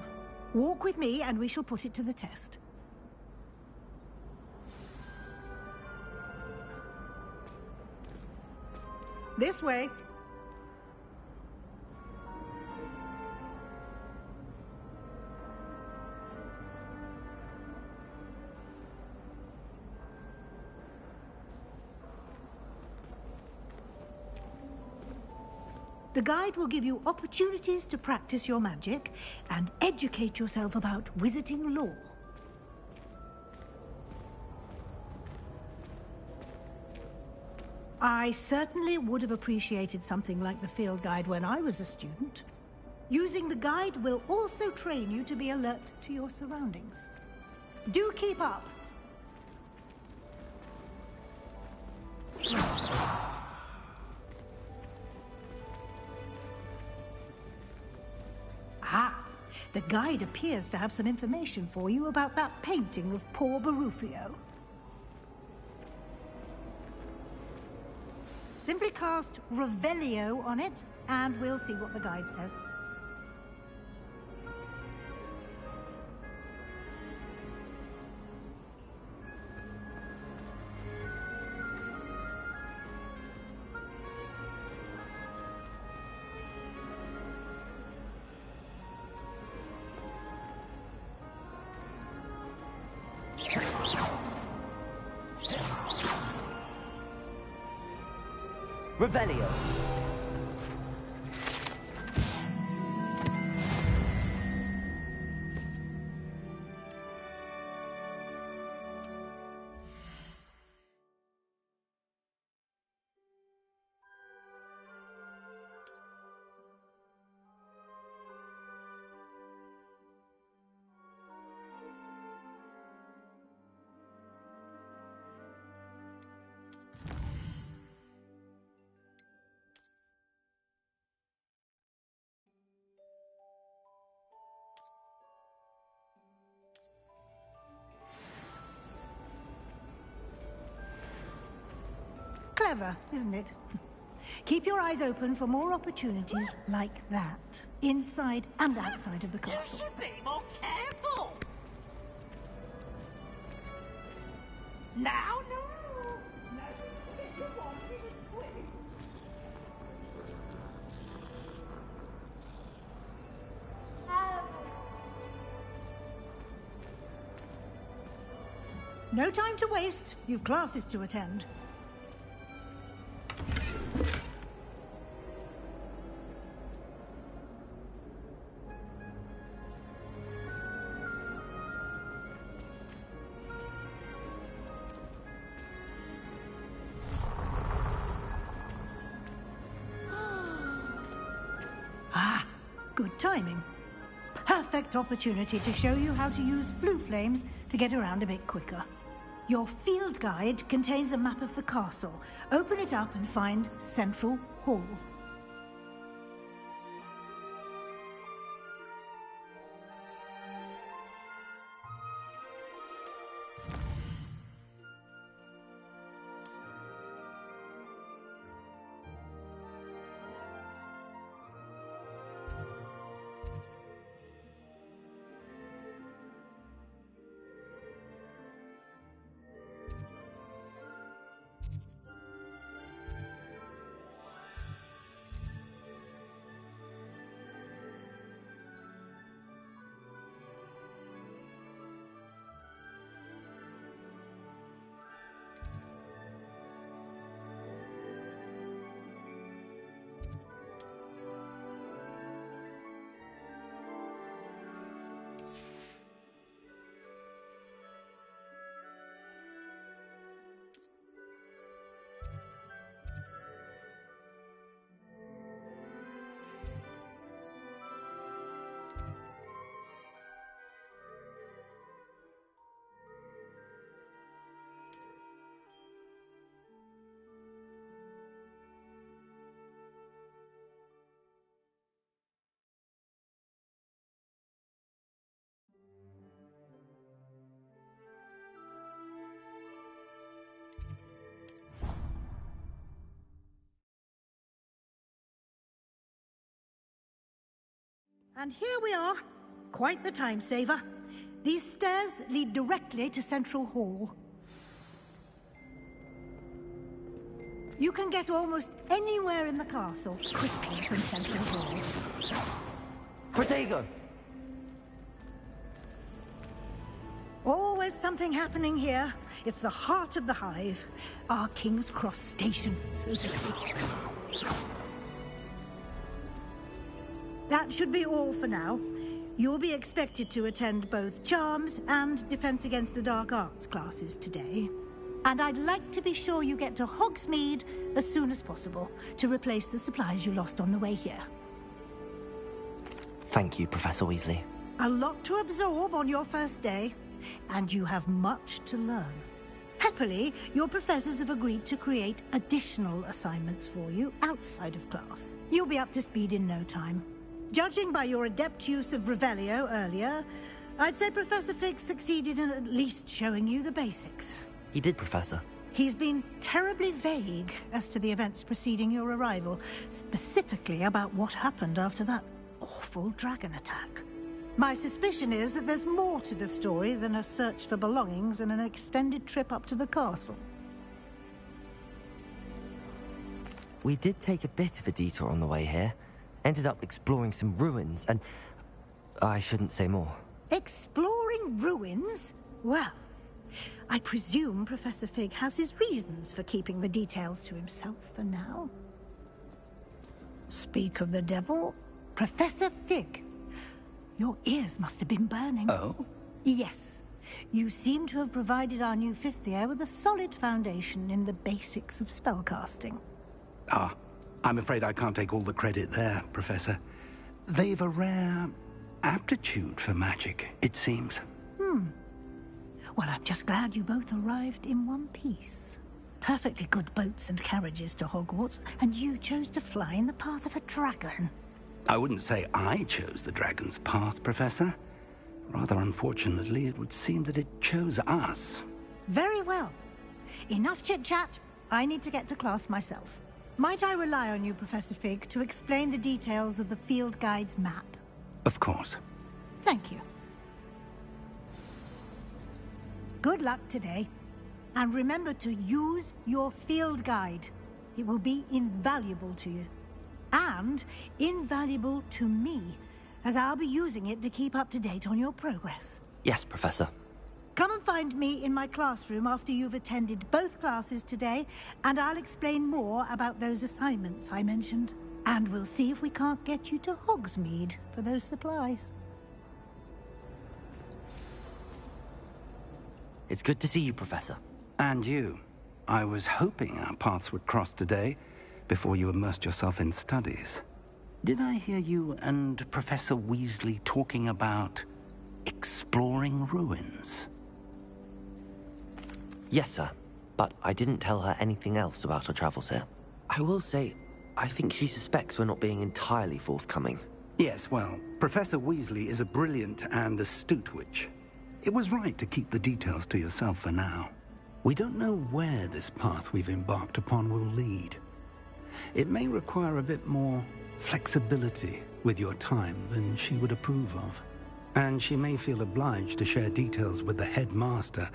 Walk with me and we shall put it to the test. This way. The guide will give you opportunities to practice your magic and educate yourself about wizarding lore. I certainly would have appreciated something like the field guide when I was a student. Using the guide will also train you to be alert to your surroundings. Do keep up! Ah, the guide appears to have some information for you about that painting of poor Barufio. Simply cast Revelio on it, and we'll see what the guide says. Revelio. Clever, isn't it? Keep your eyes open for more opportunities like that, inside and outside of the castle. You should be more careful. Now, No time to waste. You've classes to attend. Ah, good timing. Perfect opportunity to show you how to use flue flames to get around a bit quicker. Your field guide contains a map of the castle. Open it up and find Central Hall. And here we are. Quite the time saver. These stairs lead directly to Central Hall. You can get almost anywhere in the castle quickly from Central Hall. Protego! Always something happening here. It's the heart of the Hive. Our King's Cross station, so to speak. That should be all for now. You'll be expected to attend both Charms and Defense Against the Dark Arts classes today. And I'd like to be sure you get to Hogsmeade as soon as possible to replace the supplies you lost on the way here. Thank you, Professor Weasley. A lot to absorb on your first day, and you have much to learn. Happily, your professors have agreed to create additional assignments for you outside of class. You'll be up to speed in no time. Judging by your adept use of Revelio earlier, I'd say Professor Fig succeeded in at least showing you the basics. He did, Professor. He's been terribly vague as to the events preceding your arrival, specifically about what happened after that awful dragon attack. My suspicion is that there's more to the story than a search for belongings and an extended trip up to the castle. We did take a bit of a detour on the way here. Ended up exploring some ruins, and I shouldn't say more. Exploring ruins? Well, I presume Professor Fig has his reasons for keeping the details to himself for now. Speak of the devil, Professor Fig. Your ears must have been burning. Oh? Yes. You seem to have provided our new fifth year with a solid foundation in the basics of spellcasting. Ah, I'm afraid I can't take all the credit there, Professor. They've a rare aptitude for magic, it seems. Well, I'm just glad you both arrived in one piece. Perfectly good boats and carriages to Hogwarts, and you chose to fly in the path of a dragon. I wouldn't say I chose the dragon's path, Professor. Rather unfortunately, it would seem that it chose us. Very well. Enough chit-chat. I need to get to class myself. Might I rely on you, Professor Fig, to explain the details of the field guide's map? Of course. Thank you. Good luck today. And remember to use your field guide. It will be invaluable to you. And invaluable to me, as I'll be using it to keep up to date on your progress. Yes, Professor. Come and find me in my classroom after you've attended both classes today, and I'll explain more about those assignments I mentioned. And we'll see if we can't get you to Hogsmeade for those supplies. It's good to see you, Professor. And you. I was hoping our paths would cross today, before you immersed yourself in studies. Did I hear you and Professor Weasley talking about exploring ruins? Yes, sir. But I didn't tell her anything else about our travels here. I will say, I think she suspects we're not being entirely forthcoming. Yes, well, Professor Weasley is a brilliant and astute witch. It was right to keep the details to yourself for now. We don't know where this path we've embarked upon will lead. It may require a bit more flexibility with your time than she would approve of. And she may feel obliged to share details with the headmaster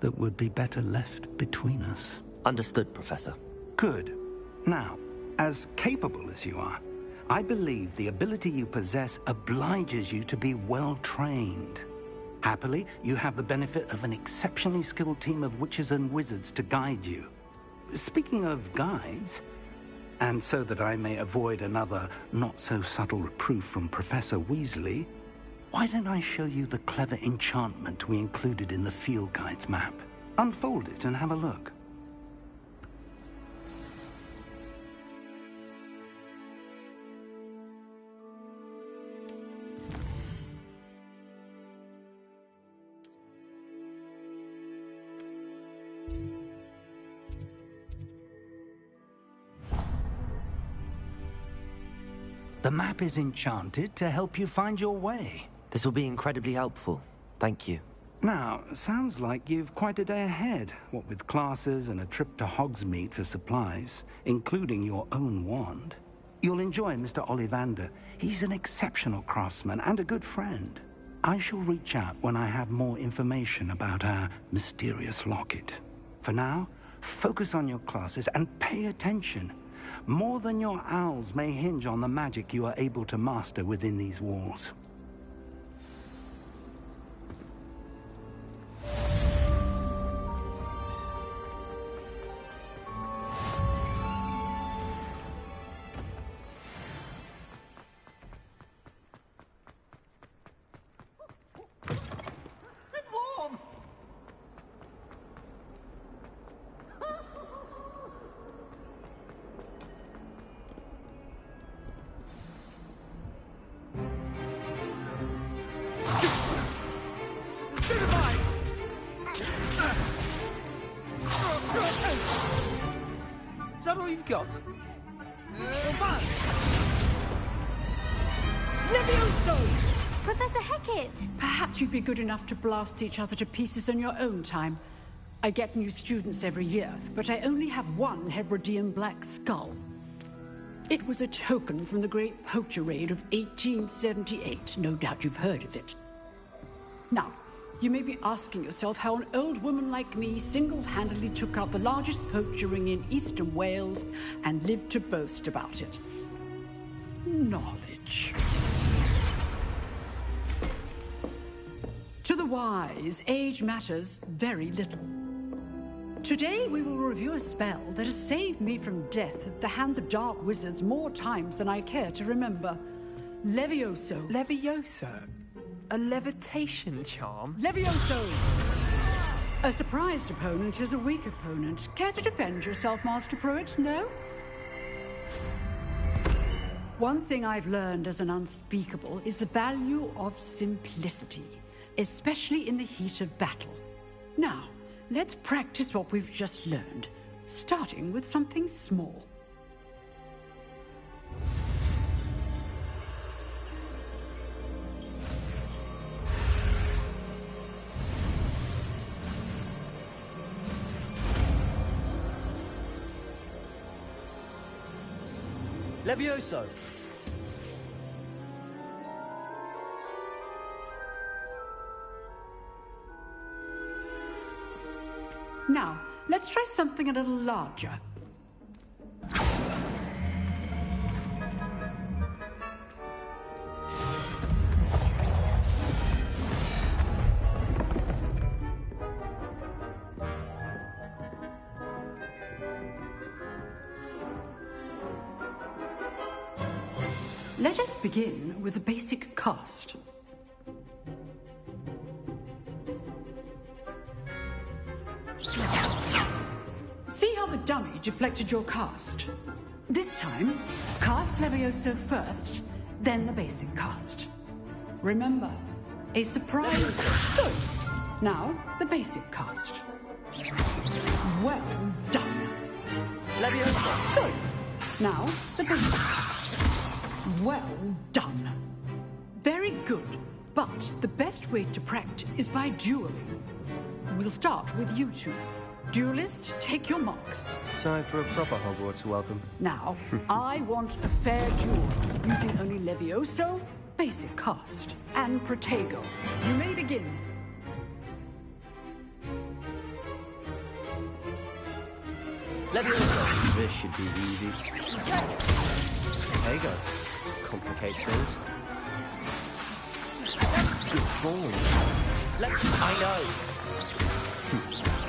that would be better left between us. Understood, Professor. Good. Now, as capable as you are, I believe the ability you possess obliges you to be well-trained. Happily, you have the benefit of an exceptionally skilled team of witches and wizards to guide you. Speaking of guides, and so that I may avoid another not-so-subtle reproof from Professor Weasley, why don't I show you the clever enchantment we included in the field guide's map? Unfold it and have a look. The map is enchanted to help you find your way. This will be incredibly helpful. Thank you. Now, sounds like you've quite a day ahead, what with classes and a trip to Hogsmeade for supplies, including your own wand. You'll enjoy Mr. Ollivander. He's an exceptional craftsman and a good friend. I shall reach out when I have more information about our mysterious locket. For now, focus on your classes and pay attention. More than your owls may hinge on the magic you are able to master within these walls. Is that all you've got? Levioso! Professor Hecat! Perhaps you'd be good enough to blast each other to pieces on your own time. I get new students every year, but I only have one Hebridean black skull. It was a token from the Great Poacher Raid of 1878. No doubt you've heard of it. Now, you may be asking yourself how an old woman like me single-handedly took out the largest poacher ring in eastern Wales and lived to boast about it. Knowledge. To the wise, age matters very little. Today we will review a spell that has saved me from death at the hands of dark wizards more times than I care to remember. Levioso. Levioso? A levitation charm? Levioso! A surprised opponent is a weak opponent. Care to defend yourself, Master Pruitt? No? One thing I've learned as an unspeakable is the value of simplicity, especially in the heat of battle. Now, let's practice what we've just learned, starting with something small. Levioso! Now, let's try something a little larger. Let us begin with the basic cast. See how the dummy deflected your cast? This time, cast Levioso first, then the basic cast. Remember, a surprise. Good. Now, the basic cast. Well done. Levioso. Good. Now, the basic cast. Well done. Very good. But the best way to practice is by dueling. We'll start with you two. Duelists, take your marks. Time for a proper Hogwarts welcome. Now, I want a fair duel, using only Levioso, basic cast, and Protego. You may begin. Levioso. This should be easy. Protego. Complicates things. Good form. I know.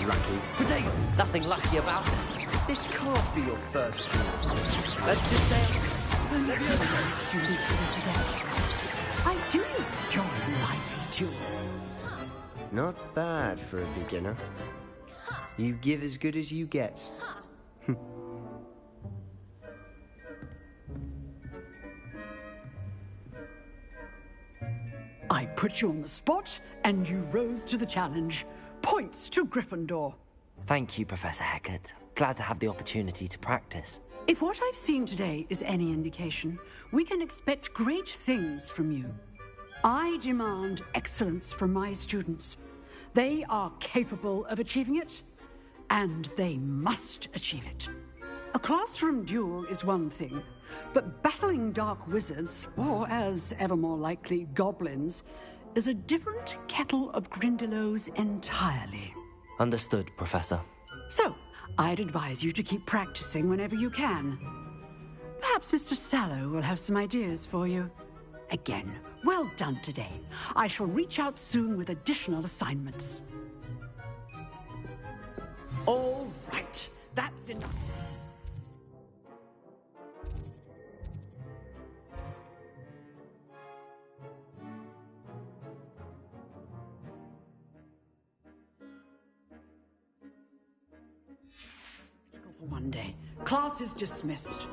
Lucky. Protego. Nothing lucky about it. This can't be your first duel. Let's just say... Levioso. I do enjoy lively duel. Not bad for a beginner. You give as good as you get. I put you on the spot, and you rose to the challenge. Points to Gryffindor. Thank you, Professor Hecat. Glad to have the opportunity to practice. If what I've seen today is any indication, we can expect great things from you. I demand excellence from my students. They are capable of achieving it, and they must achieve it. A classroom duel is one thing, but battling dark wizards, or as ever more likely, goblins, is a different kettle of Grindylows entirely. Understood, Professor. So, I'd advise you to keep practicing whenever you can. Perhaps Mr. Sallow will have some ideas for you. Again, well done today. I shall reach out soon with additional assignments. All right, that's enough. For one day. Class is dismissed.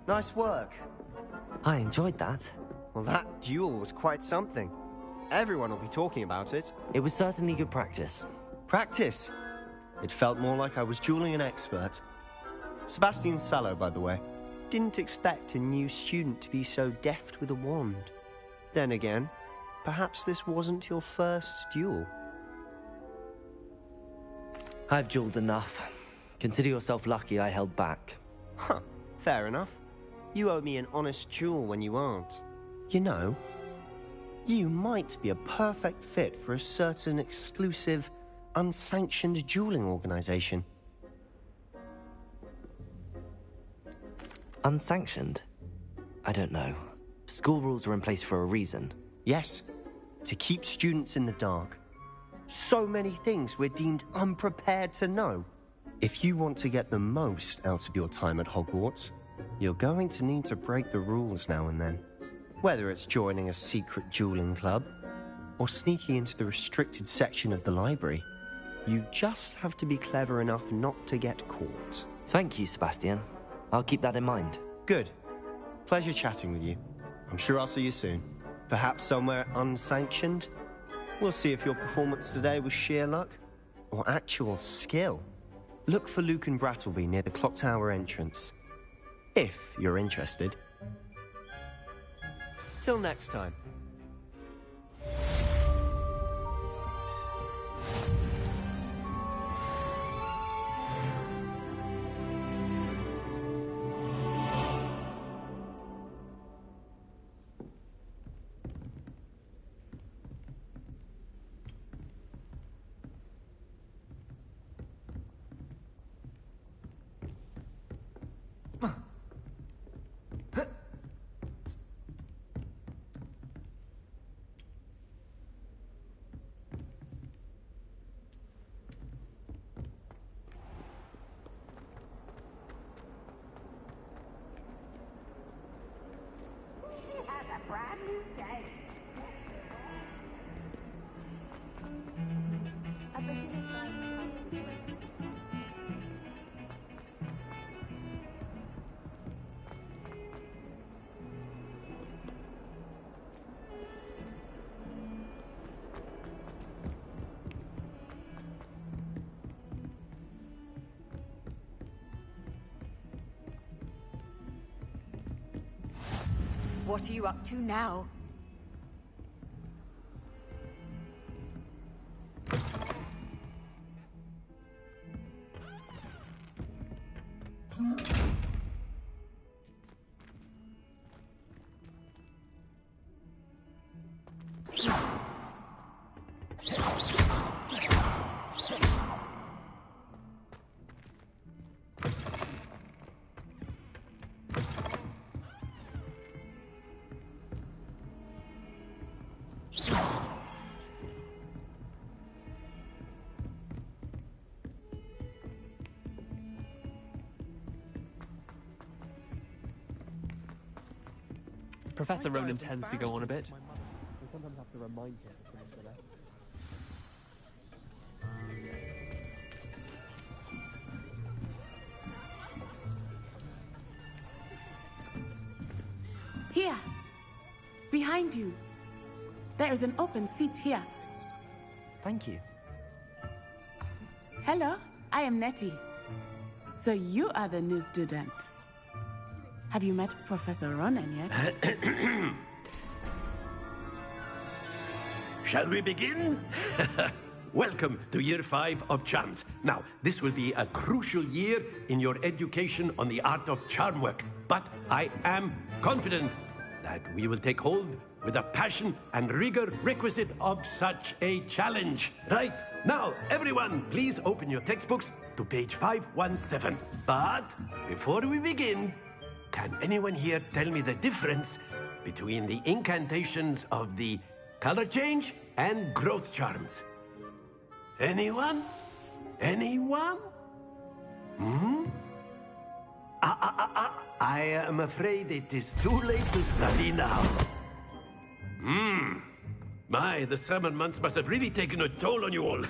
Nice work. I enjoyed that. Well, that duel was quite something. Everyone will be talking about it. It was certainly good practice. Practice? It felt more like I was dueling an expert. Sebastian Sallow, by the way. Didn't expect a new student to be so deft with a wand. Then again, perhaps this wasn't your first duel. I've dueled enough. Consider yourself lucky I held back. Huh, fair enough. You owe me an honest duel when you aren't. You know, you might be a perfect fit for a certain exclusive, unsanctioned dueling organization. Unsanctioned? I don't know. School rules are in place for a reason. Yes, to keep students in the dark. So many things we're deemed unprepared to know. If you want to get the most out of your time at Hogwarts, you're going to need to break the rules now and then. Whether it's joining a secret dueling club, or sneaking into the restricted section of the library, you just have to be clever enough not to get caught. Thank you, Sebastian. I'll keep that in mind. Good. Pleasure chatting with you. I'm sure I'll see you soon. Perhaps somewhere unsanctioned? We'll see if your performance today was sheer luck, or actual skill. Look for Luke and Brattleby near the clock tower entrance. If you're interested. Till next time. What are you up to now? Professor Ronan tends to go on a bit. We sometimes have to remind him of things that Here. Behind you. There is an open seat here. Thank you. Hello, I am Nettie. So you are the new student. Have you met Professor Ronan yet? Shall we begin? welcome to Year 5 of Charms. Now, this will be a crucial year in your education on the art of charm work. But I am confident that we will take hold with the passion and rigor requisite of such a challenge. Right, now, everyone, please open your textbooks to page 517. But before we begin, can anyone here tell me the difference between the incantations of the color change and growth charms? Anyone? Anyone? I am afraid it is too late to study now. My, the summer months must have really taken a toll on you all.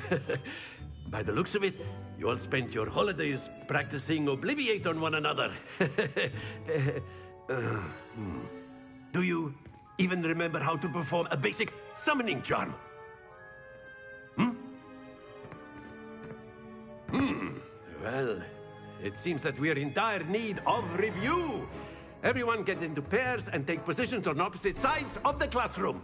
By the looks of it, you all spent your holidays practicing Obliviate on one another. Do you even remember how to perform a basic summoning charm? Well, it seems that we are in dire need of review. Everyone get into pairs and take positions on opposite sides of the classroom.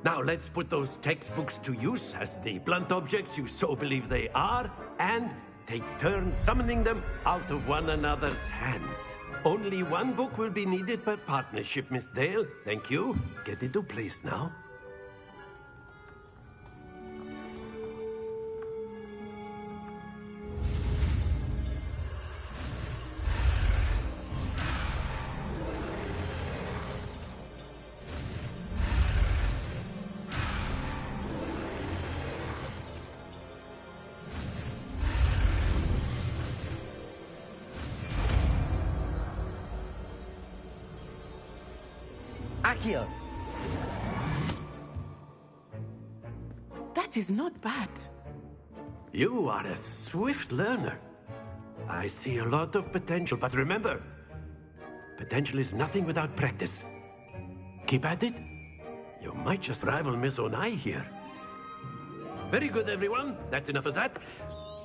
Now let's put those textbooks to use as the blunt objects you so believe they are, and take turns summoning them out of one another's hands. Only one book will be needed per partnership, Miss Dale. Thank you. Get into place now. Accio! That is not bad. You are a swift learner. I see a lot of potential, but remember, potential is nothing without practice. Keep at it. You might just rival Miss Onai here. Very good, everyone. That's enough of that.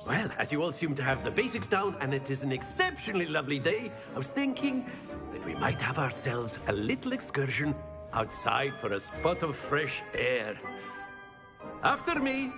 Well, as you all seem to have the basics down, and it is an exceptionally lovely day, I was thinking that we might have ourselves a little excursion outside for a spot of fresh air. After me.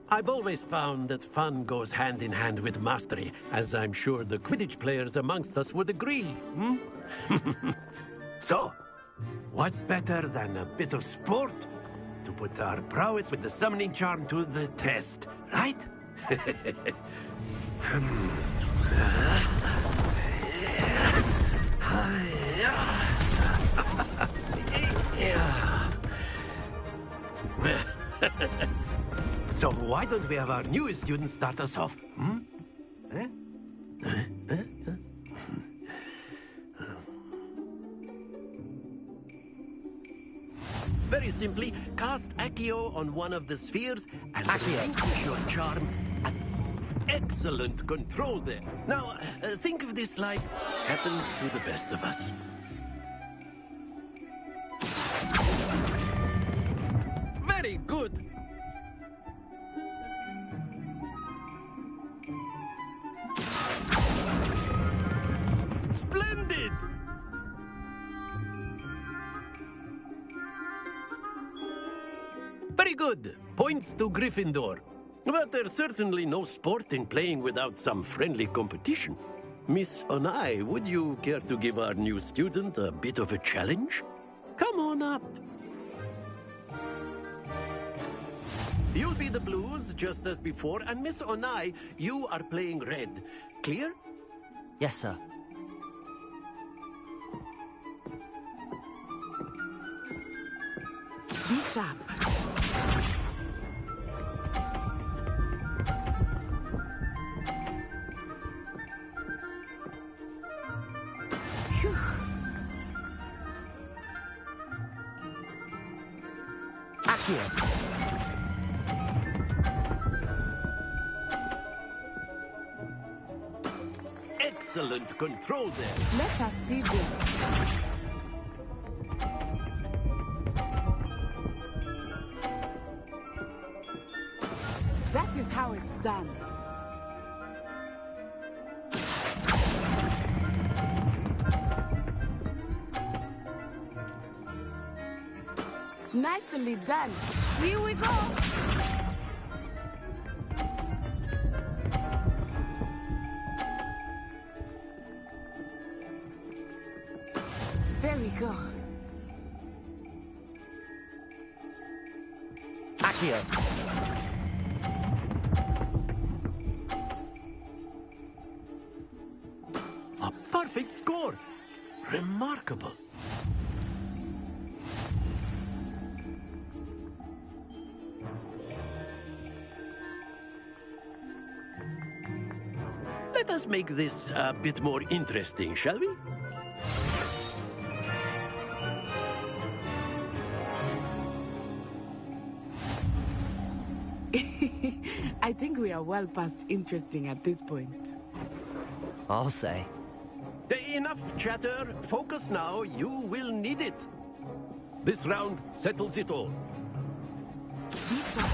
I've always found that fun goes hand in hand with mastery, as I'm sure the Quidditch players amongst us would agree. So, what better than a bit of sport to put our prowess with the summoning charm to the test, right? So why don't we have our newest student start us off? Very simply, cast Accio on one of the spheres and relinquish your charm. Excellent control there. Now, think of this like happens to the best of us. Very good. Splendid! Very good. Points to Gryffindor. But there's certainly no sport in playing without some friendly competition. Miss Onai, would you care to give our new student a bit of a challenge? Come on up. You'll be the blues, just as before, and Miss Onai, you are playing red. Clear? Yes, sir. Be sharp. Accio! Excellent control there. Let us see this. That is how it's Nicely done. Here we go. There we go. Accio. A perfect score. Remarkable. Let us make this a bit more interesting, shall we? I think we are well past interesting at this point. I'll say. Enough chatter. Focus now. You will need it. This round settles it all. This one.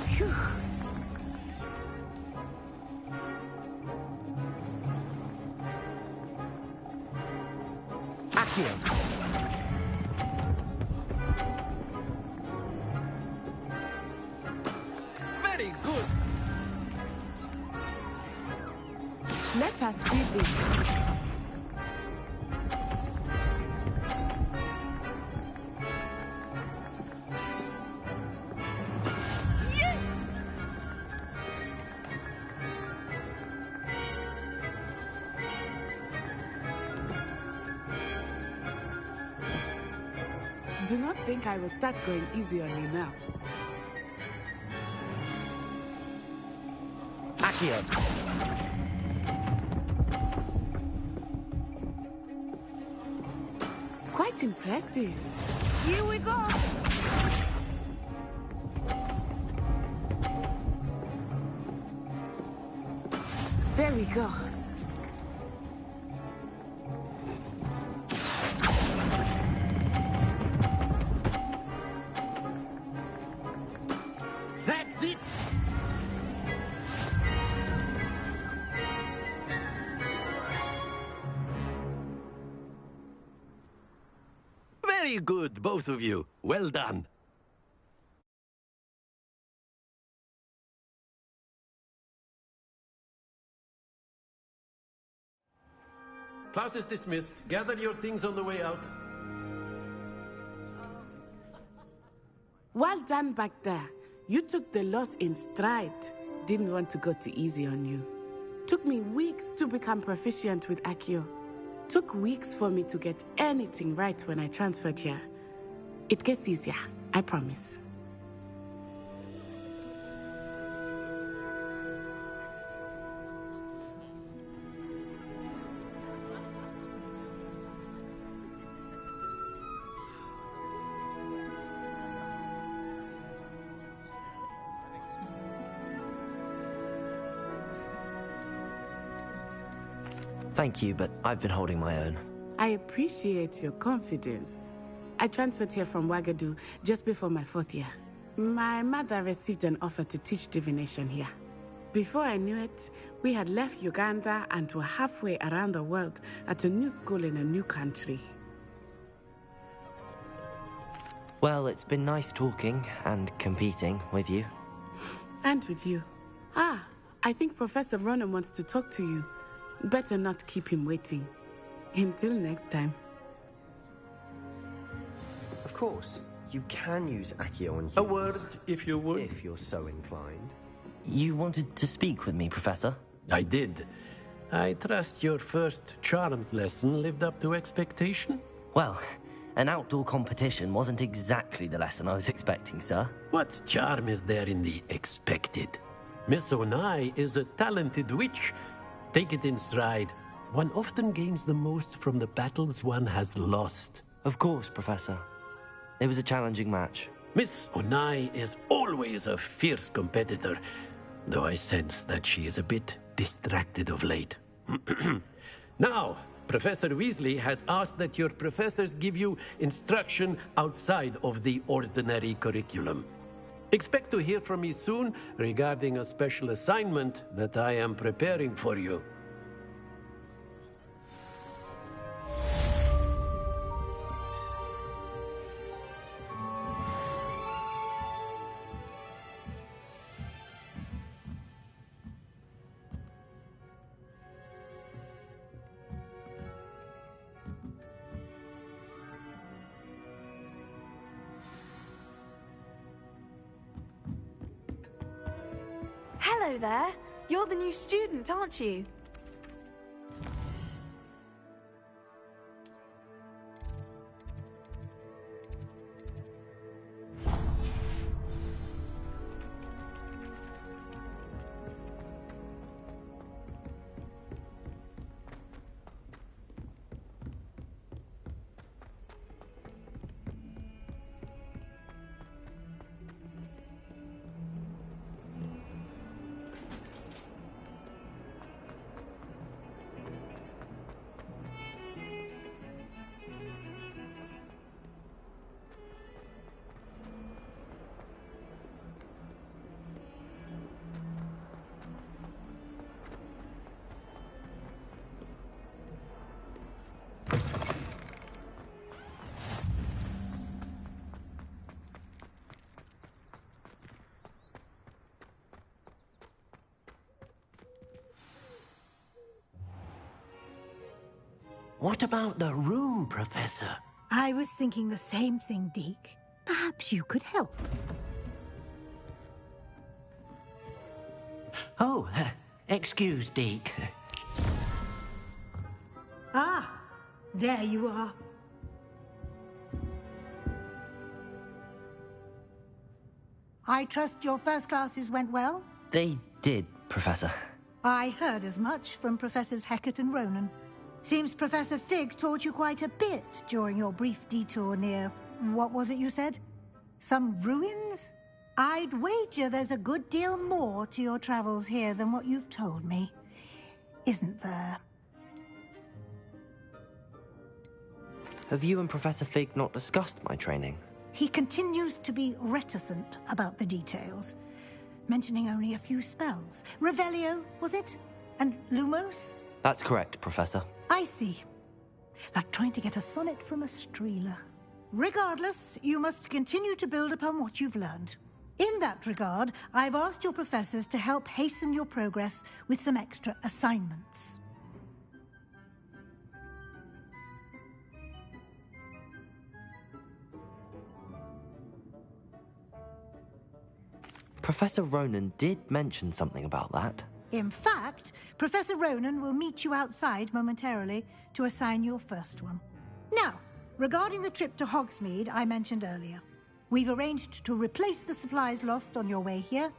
Phew. Accio. Very good. Let us see this. Do not think I will start going easy on you now. Accio. Quite impressive. Here we go. There we go. That's it. Very good, both of you. Well done. Class is dismissed. Gather your things on the way out. Well done back there. You took the loss in stride. Didn't want to go too easy on you. Took me weeks to become proficient with Accio. Took weeks for me to get anything right when I transferred here. It gets easier, I promise. Thank you, but I've been holding my own. I appreciate your confidence. I transferred here from Wagadu just before my 4th year. My mother received an offer to teach divination here. Before I knew it, we had left Uganda and were halfway around the world at a new school in a new country. Well, it's been nice talking and competing with you. And with you. Ah, I think Professor Ronan wants to talk to you. Better not keep him waiting. Until next time. Of course, you can use Accio on humans. A word, if you would. If you're so inclined. You wanted to speak with me, Professor? I did. I trust your first charms lesson lived up to expectation? Well, an outdoor competition wasn't exactly the lesson I was expecting, sir. What charm is there in the expected? Miss Onai is a talented witch. Take it in stride. One often gains the most from the battles one has lost. Of course, Professor. It was a challenging match. Miss Onai is always a fierce competitor, though I sense that she is a bit distracted of late. Now, Professor Weasley has asked that your professors give you instruction outside of the ordinary curriculum. Expect to hear from me soon regarding a special assignment that I am preparing for you. Hello there. You're the new student, aren't you? What about the room, Professor? I was thinking the same thing, Deke. Perhaps you could help. Oh, excuse, Deke. Ah, there you are. I trust your first classes went well? They did, Professor. I heard as much from Professors Hecat and Ronan. Seems Professor Fig taught you quite a bit during your brief detour near... what was it you said? Some ruins? I'd wager there's a good deal more to your travels here than what you've told me. Isn't there? Have you and Professor Fig not discussed my training? He continues to be reticent about the details, mentioning only a few spells. Revelio, was it? And Lumos? That's correct, Professor. I see. Like trying to get a sonnet from a streeler. Regardless, you must continue to build upon what you've learned. In that regard, I've asked your professors to help hasten your progress with some extra assignments. Professor Ronan did mention something about that. In fact, Professor Ronan will meet you outside momentarily to assign your first one. Now, regarding the trip to Hogsmeade I mentioned earlier, we've arranged to replace the supplies lost on your way here,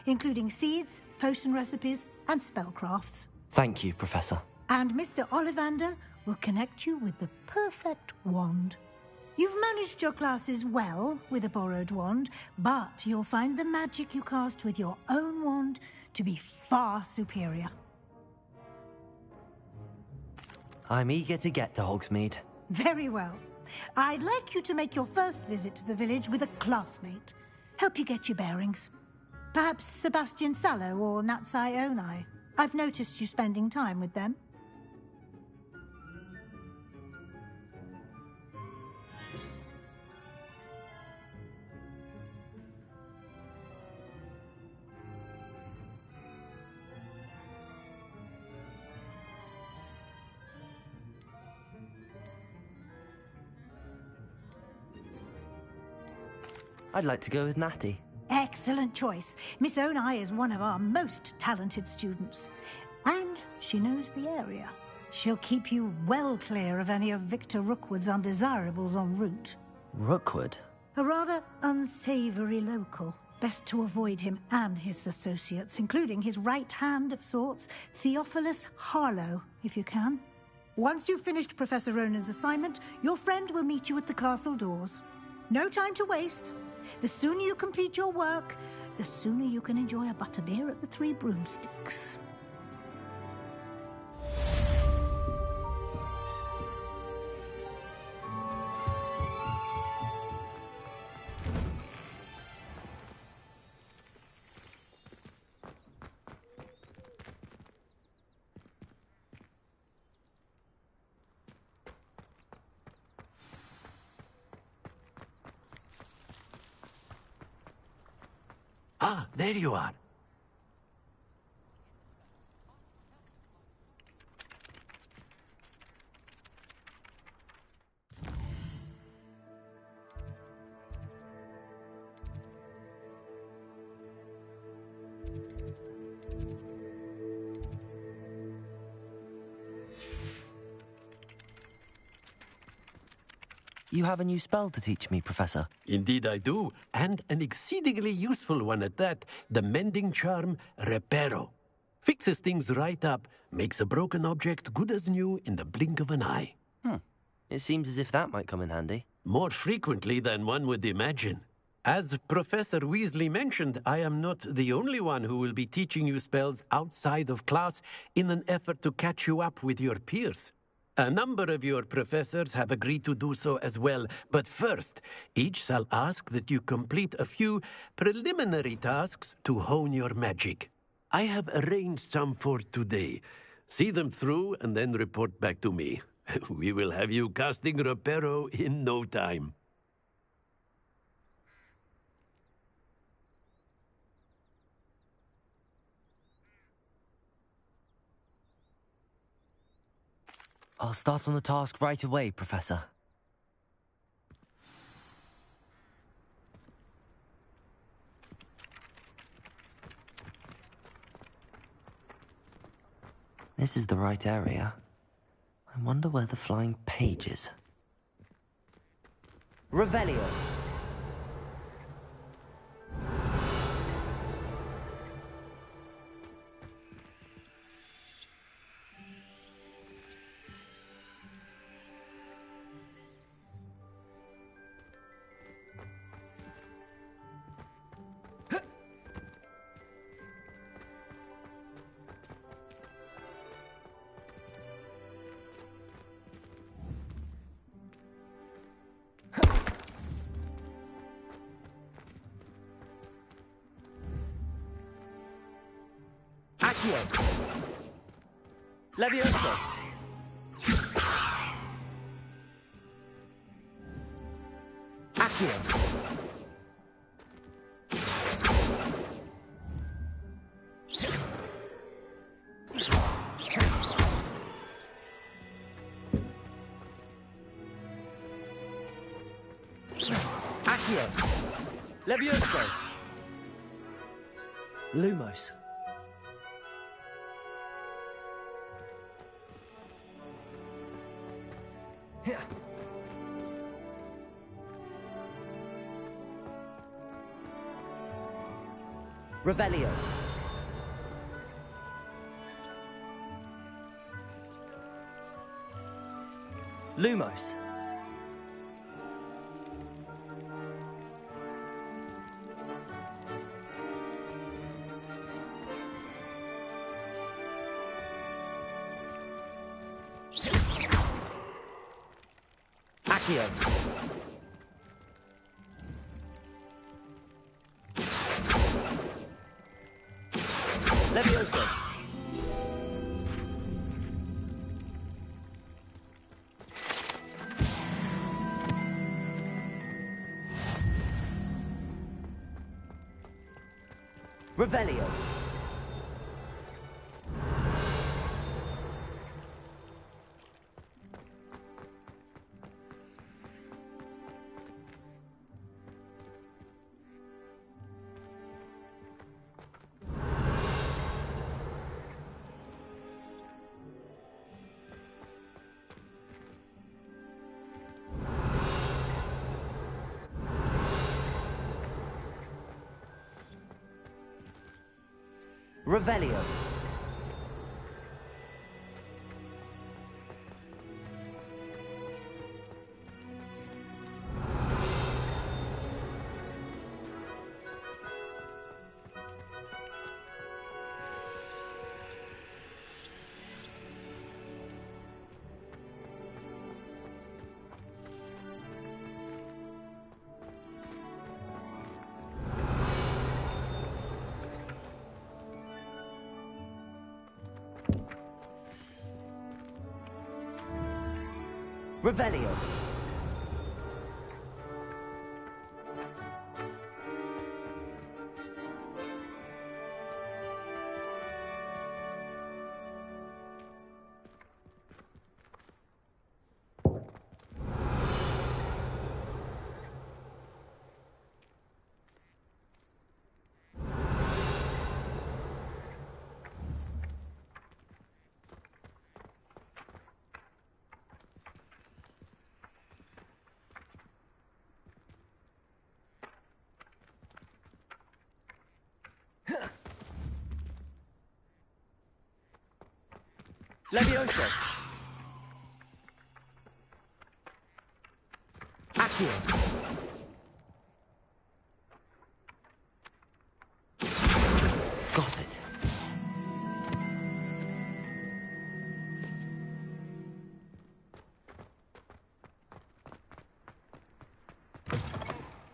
including seeds, potion recipes, and spellcrafts. Thank you, Professor. And Mr. Ollivander will connect you with the perfect wand. You've managed your classes well with a borrowed wand, but you'll find the magic you cast with your own wand to be far superior. I'm eager to get to Hogsmeade. Very well. I'd like you to make your first visit to the village with a classmate. Help you get your bearings. Perhaps Sebastian Sallow or Natsai Onai. I've noticed you spending time with them. I'd like to go with Natty. Excellent choice. Miss Onai is one of our most talented students. And she knows the area. She'll keep you well clear of any of Victor Rookwood's undesirables en route. Rookwood? A rather unsavory local. Best to avoid him and his associates, including his right hand of sorts, Theophilus Harlow, if you can. Once you've finished Professor Ronan's assignment, your friend will meet you at the castle doors. No time to waste. The sooner you complete your work, the sooner you can enjoy a butterbeer at the Three Broomsticks. Ah, there you are. You have a new spell to teach me, Professor. Indeed I do, and an exceedingly useful one at that. The mending charm, Reparo. Fixes things right up, makes a broken object good as new in the blink of an eye. It seems as if that might come in handy. More frequently than one would imagine. As Professor Weasley mentioned, I am not the only one who will be teaching you spells outside of class in an effort to catch you up with your peers. A number of your professors have agreed to do so as well, but first, each shall ask that you complete a few preliminary tasks to hone your magic. I have arranged some for today. See them through and then report back to me. We will have you casting Reparo in no time. I'll start on the task right away, Professor. This is the right area. I wonder where the flying page is. Revelio! Accio! Levioso! Accio! Accio! Levioso! Lumos! Revelio. Lumos. Accio. Levioso. Revelio. Revelio. Revelio. Levioso! Accio! Got it.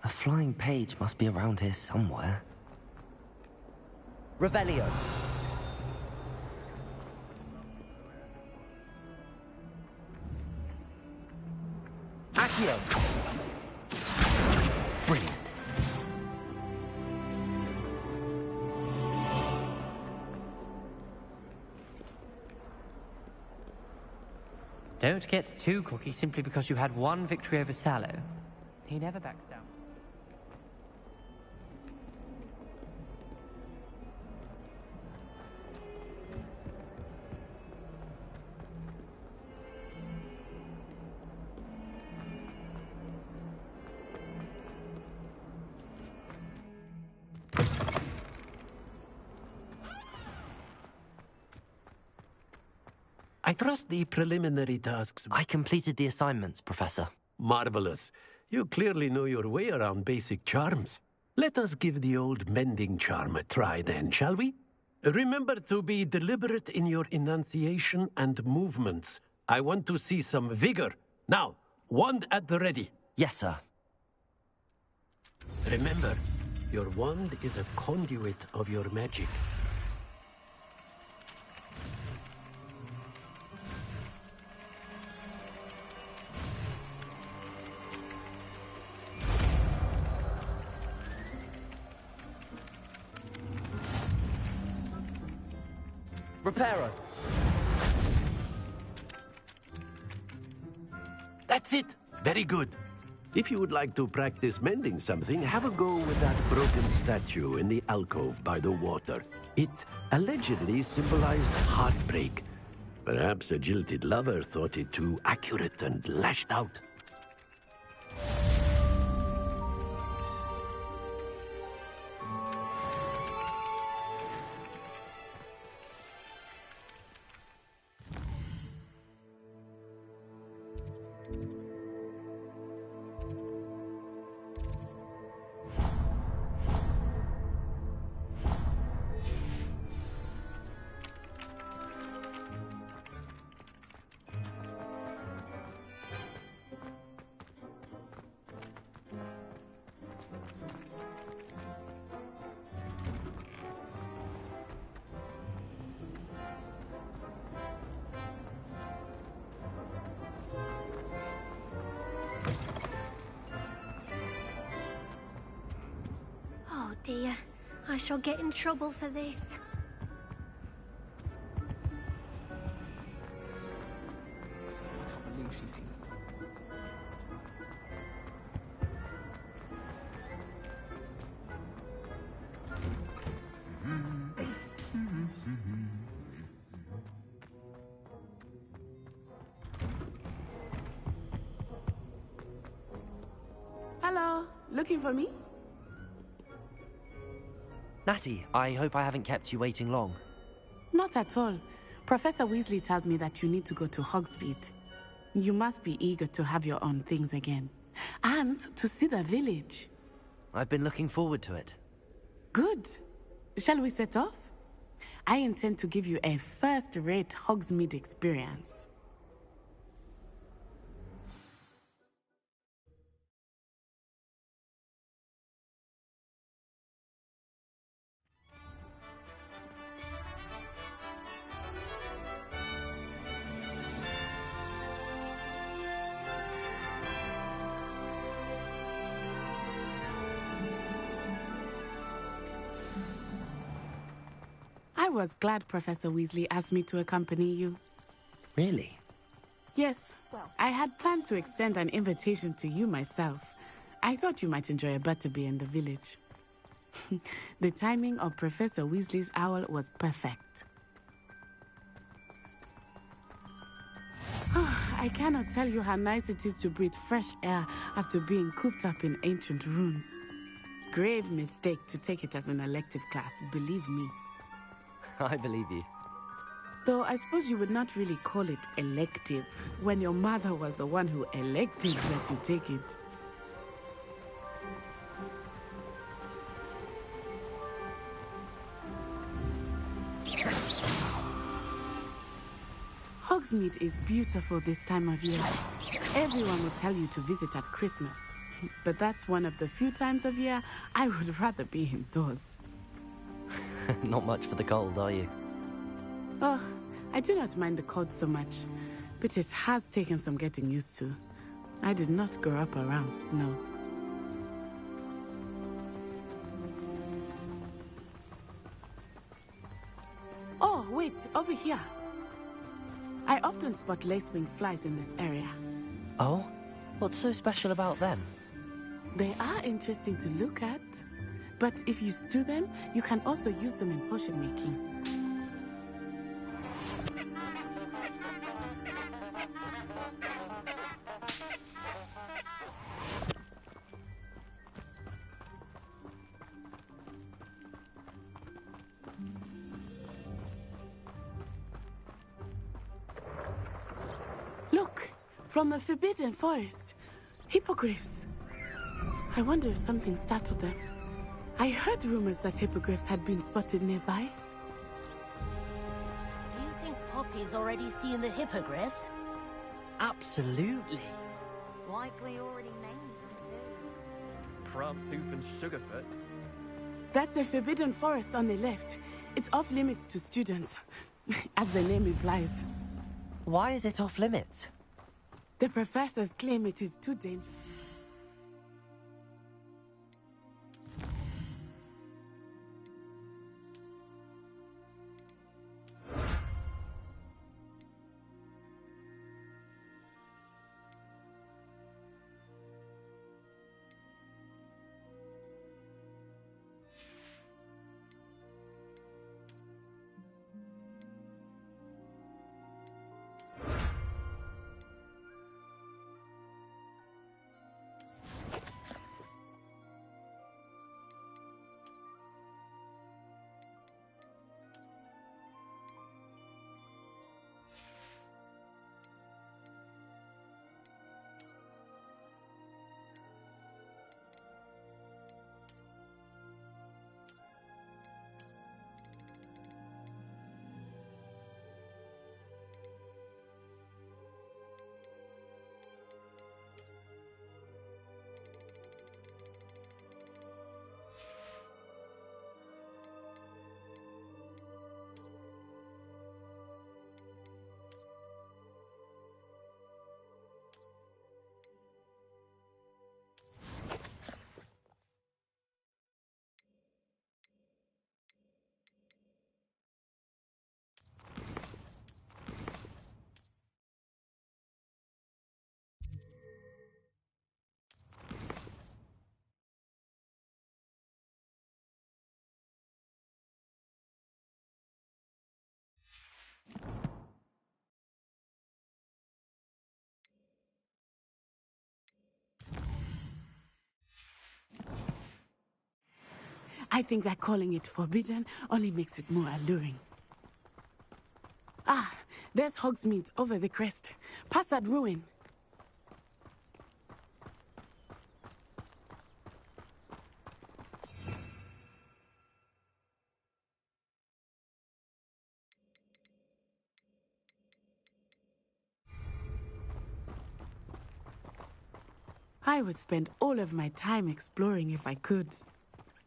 A flying page must be around here somewhere. Revelio. Accio. Brilliant. Don't get too cocky simply because you had one victory over Sallow. He never backs down. I trust the preliminary tasks. I completed the assignments, Professor. Marvelous. You clearly know your way around basic charms. Let us give the old mending charm a try then, shall we? Remember to be deliberate in your enunciation and movements. I want to see some vigor. Now, wand at the ready. Yes, sir. Remember, your wand is a conduit of your magic. Reparo. That's it. Very good. If you would like to practice mending something, have a go with that broken statue in the alcove by the water. It allegedly symbolized heartbreak. Perhaps a jilted lover thought it too accurate and lashed out. Oh dear, I shall get in trouble for this. I believe she's seen it. Hello, looking for me? Natty, I hope I haven't kept you waiting long. Not at all. Professor Weasley tells me that you need to go to Hogsmeade. You must be eager to have your own things again. And to see the village. I've been looking forward to it. Good. Shall we set off? I intend to give you a first-rate Hogsmeade experience. I was glad Professor Weasley asked me to accompany you. Really? Yes. I had planned to extend an invitation to you myself. I thought you might enjoy a butterbeer in the village. The timing of Professor Weasley's owl was perfect. I cannot tell you how nice it is to breathe fresh air after being cooped up in ancient rooms. Grave mistake to take it as an elective class, believe me. I believe you. Though I suppose you would not really call it elective when your mother was the one who elected that you take it. Hogsmeade is beautiful this time of year. Everyone will tell you to visit at Christmas. But that's one of the few times of year I would rather be indoors. Not much for the cold, are you? Oh, I do not mind the cold so much, but it has taken some getting used to. I did not grow up around snow. Oh, wait, over here. I often spot lace-winged flies in this area. Oh? What's so special about them? They are interesting to look at, but if you stew them, you can also use them in potion making. Look, from the Forbidden Forest, hippogriffs. I wonder if something startled them. I heard rumors that hippogriffs had been spotted nearby. Do you think Poppy's already seen the hippogriffs? Absolutely. Likely already named them. Prance Hoof and Sugarfoot. That's the Forbidden Forest on the left. It's off limits to students, as the name implies. Why is it off limits? The professors claim it is too dangerous. I think that calling it forbidden only makes it more alluring. Ah, there's Hogsmeade over the crest. Past that ruin. I would spend all of my time exploring if I could.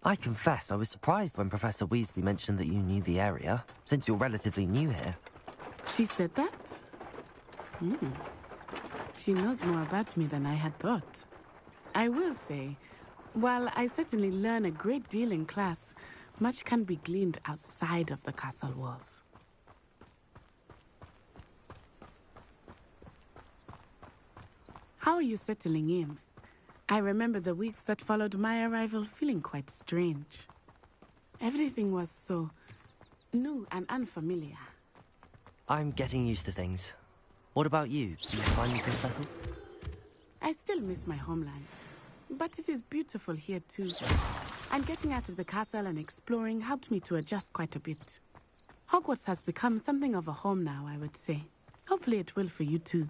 I confess I was surprised when Professor Weasley mentioned that you knew the area, since you're relatively new here. She said that? She knows more about me than I had thought. I will say, while I certainly learn a great deal in class, much can be gleaned outside of the castle walls. How are you settling in? I remember the weeks that followed my arrival feeling quite strange. Everything was so new and unfamiliar. I'm getting used to things. What about you? Do you find you can settle? I still miss my homeland, but it is beautiful here too. And getting out of the castle and exploring helped me to adjust quite a bit. Hogwarts has become something of a home now, I would say. Hopefully it will for you too.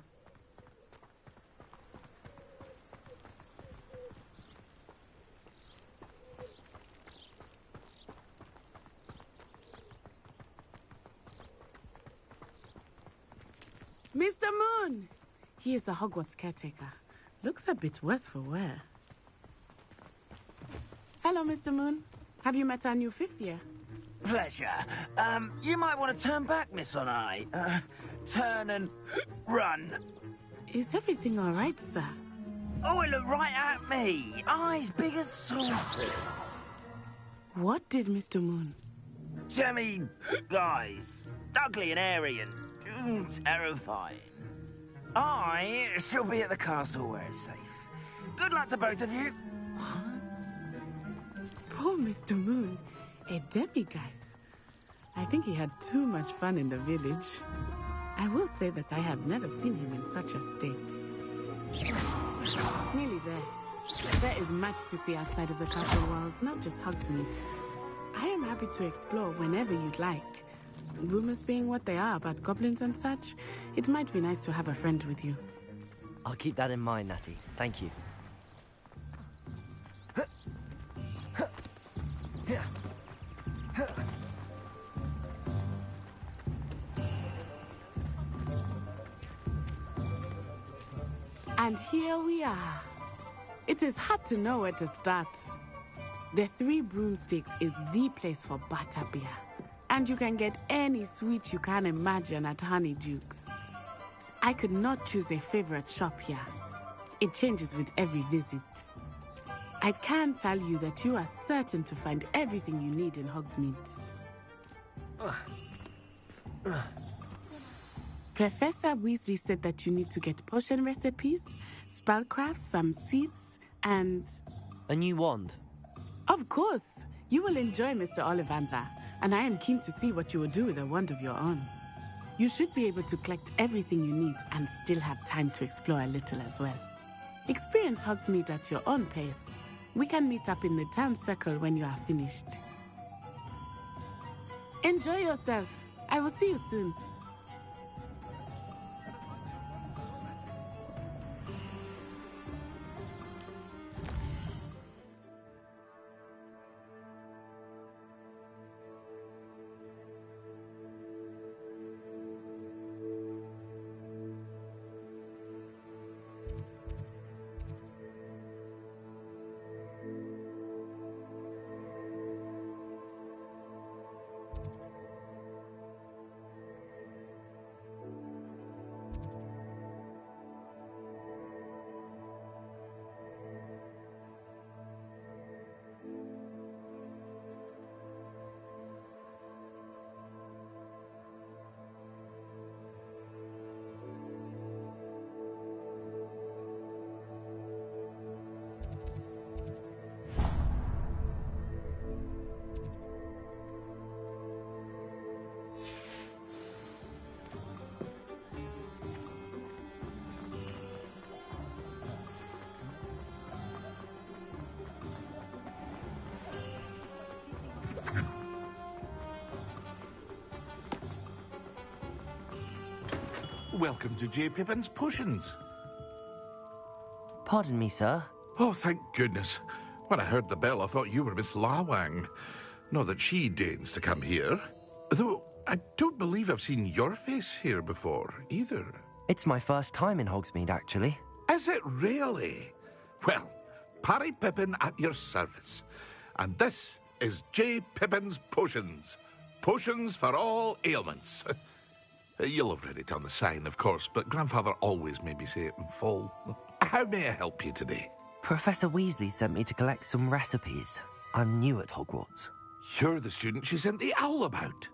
Mr. Moon! He is the Hogwarts caretaker. Looks a bit worse for wear. Hello, Mr. Moon. Have you met our new 5th year? Pleasure. You might want to turn back, Miss Onai. Turn and run. Is everything all right, sir? Oh, it looked right at me. Eyes big as saucers. What did Mr. Moon? Jemmy guys. Ugly and airy and terrifying. I shall be at the castle where it's safe. Good luck to both of you. Poor Mr. Moon. A demiguise. I think he had too much fun in the village. I will say that I have never seen him in such a state. Nearly there. There is much to see outside of the castle walls, not just Hogsmeade. I am happy to explore whenever you'd like. Rumors being what they are about goblins and such, it might be nice to have a friend with you. I'll keep that in mind, Natty. Thank you. And here we are. It is hard to know where to start. The Three Broomsticks is the place for butterbeer. And you can get any sweet you can imagine at Honeydukes. I could not choose a favorite shop here. It changes with every visit. I can tell you that you are certain to find everything you need in Hogsmeade. Professor Weasley said that you need to get potion recipes, spellcrafts, some seeds, and... a new wand. Of course! You will enjoy Mr. Ollivander, and I am keen to see what you will do with a wand of your own. You should be able to collect everything you need and still have time to explore a little as well. Experience Hogsmeade at your own pace. We can meet up in the town circle when you are finished. Enjoy yourself. I will see you soon. Welcome to J. Pippin's Potions. Pardon me, sir. Oh, thank goodness. When I heard the bell, I thought you were Miss Lawang. Not that she deigns to come here. Though, I don't believe I've seen your face here before, either. It's my first time in Hogsmeade, actually. Is it really? Well, Parry Pippin at your service. And this is J. Pippin's Potions. Potions for all ailments. You'll have read it on the sign, of course, but Grandfather always made me say it in full. How may I help you today? Professor Weasley sent me to collect some recipes. I'm new at Hogwarts. You're the student she sent the owl about.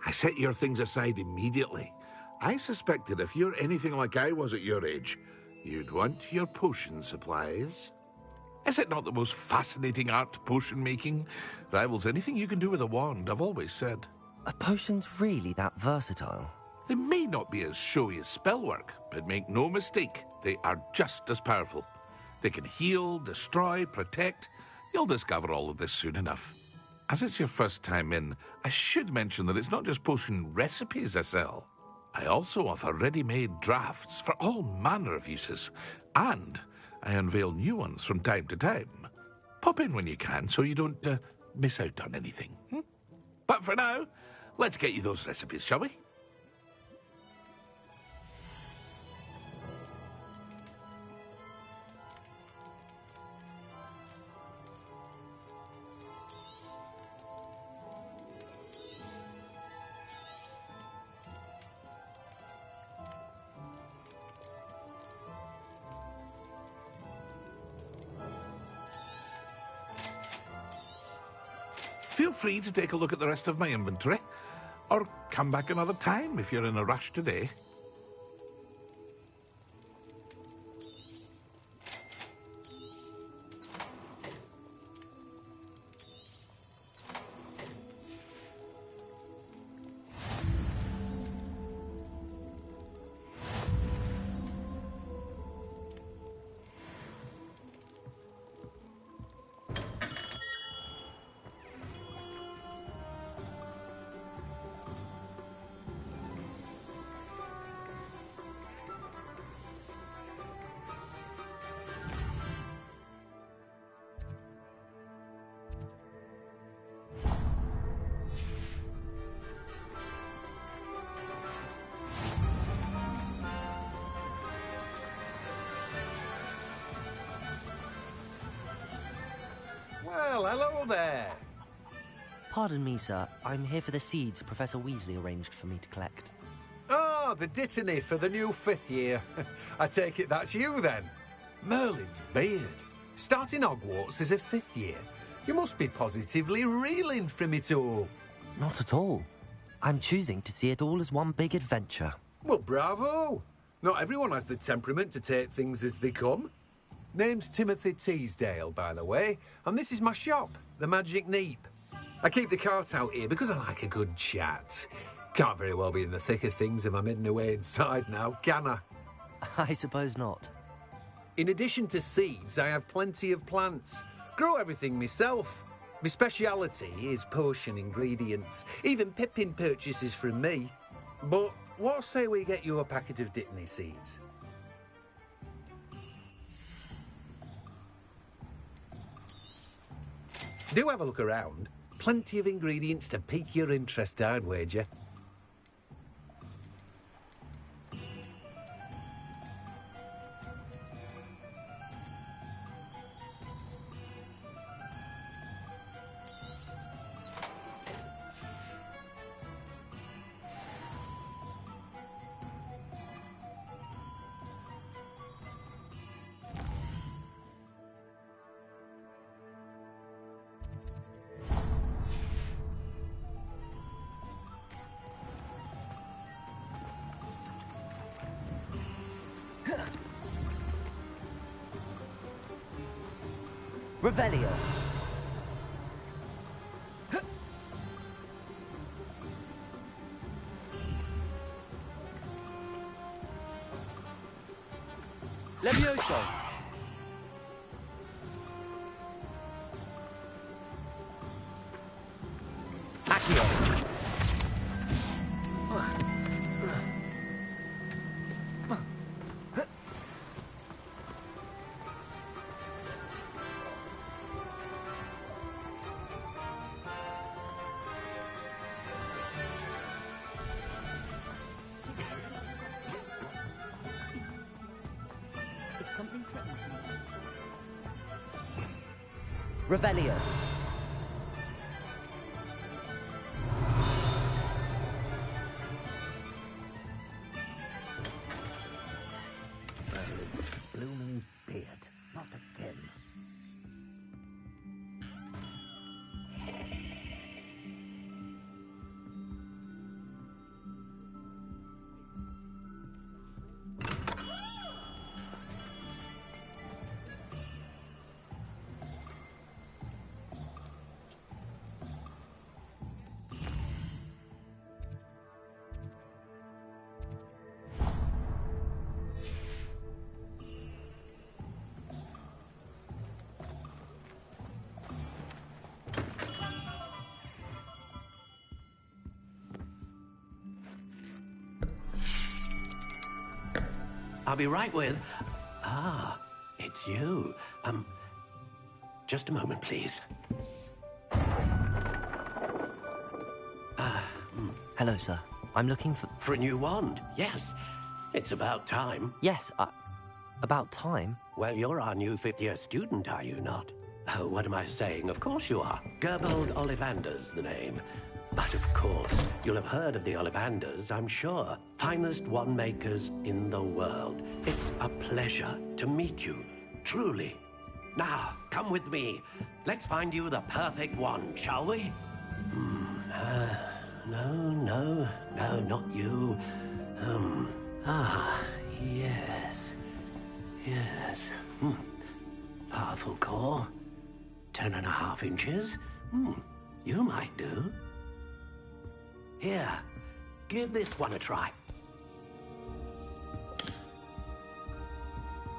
I set your things aside immediately. I suspected if you're anything like I was at your age, you'd want your potion supplies. Is it not the most fascinating art, potion making? Rivals anything you can do with a wand, I've always said. Are potions really that versatile? They may not be as showy as spellwork, but make no mistake, they are just as powerful. They can heal, destroy, protect. You'll discover all of this soon enough. As it's your first time in, I should mention that it's not just potion recipes I sell. I also offer ready-made drafts for all manner of uses, and I unveil new ones from time to time. Pop in when you can so you don't miss out on anything. But for now, let's get you those recipes, shall we? Feel free to take a look at the rest of my inventory, or come back another time if you're in a rush today. Well, hello there. Pardon me, sir. I'm here for the seeds Professor Weasley arranged for me to collect. Oh, the dittany for the new 5th year. I take it that's you, then. Merlin's beard. Starting Hogwarts as a 5th year. You must be positively reeling from it all. Not at all. I'm choosing to see it all as one big adventure. Well, bravo. Not everyone has the temperament to take things as they come. Name's Timothy Teasdale, by the way, and this is my shop, the Magic Neep. I keep the cart out here because I like a good chat. Can't very well be in the thick of things if I'm hidden away inside now, can I? I suppose not. In addition to seeds, I have plenty of plants. Grow everything myself. My speciality is potion ingredients. Even Pippin purchases from me. But what say we get you a packet of dittany seeds? Do have a look around. Plenty of ingredients to pique your interest, I'd wager. Revelio. Levioso. Accio. Revelio. Blooming beard, not again. I'll be right with... Ah, it's you. Just a moment, please. Hello, sir. I'm looking for... For a new wand, yes. It's about time. Yes, about time? Well, you're our new fifth-year student, are you not? Oh, what am I saying? Of course you are. Gerbold Ollivander's the name. But of course, you'll have heard of the Ollivanders, I'm sure. Finest wand makers in the world. It's a pleasure to meet you, truly. Now, come with me. Let's find you the perfect wand, shall we? No, not you. Yes. Powerful core. 10.5 inches. You might do. Here, give this one a try.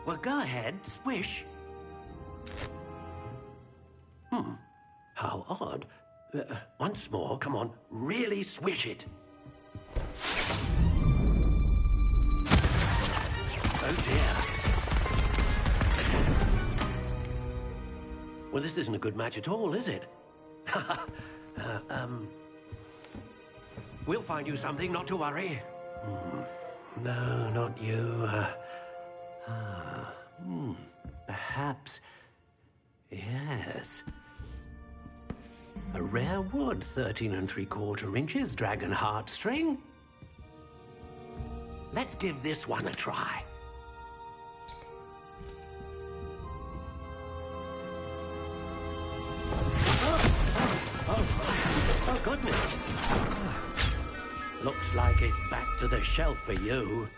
Well, go ahead, swish. How odd. Once more, come on, really swish it. Oh dear. Well, this isn't a good match at all, is it? We'll find you something, not to worry. No, not you. Perhaps... Yes. A rare wood, 13 3/4 inches, dragon heartstring. Let's give this one a try. Oh, goodness. Looks like it's back to the shelf for you.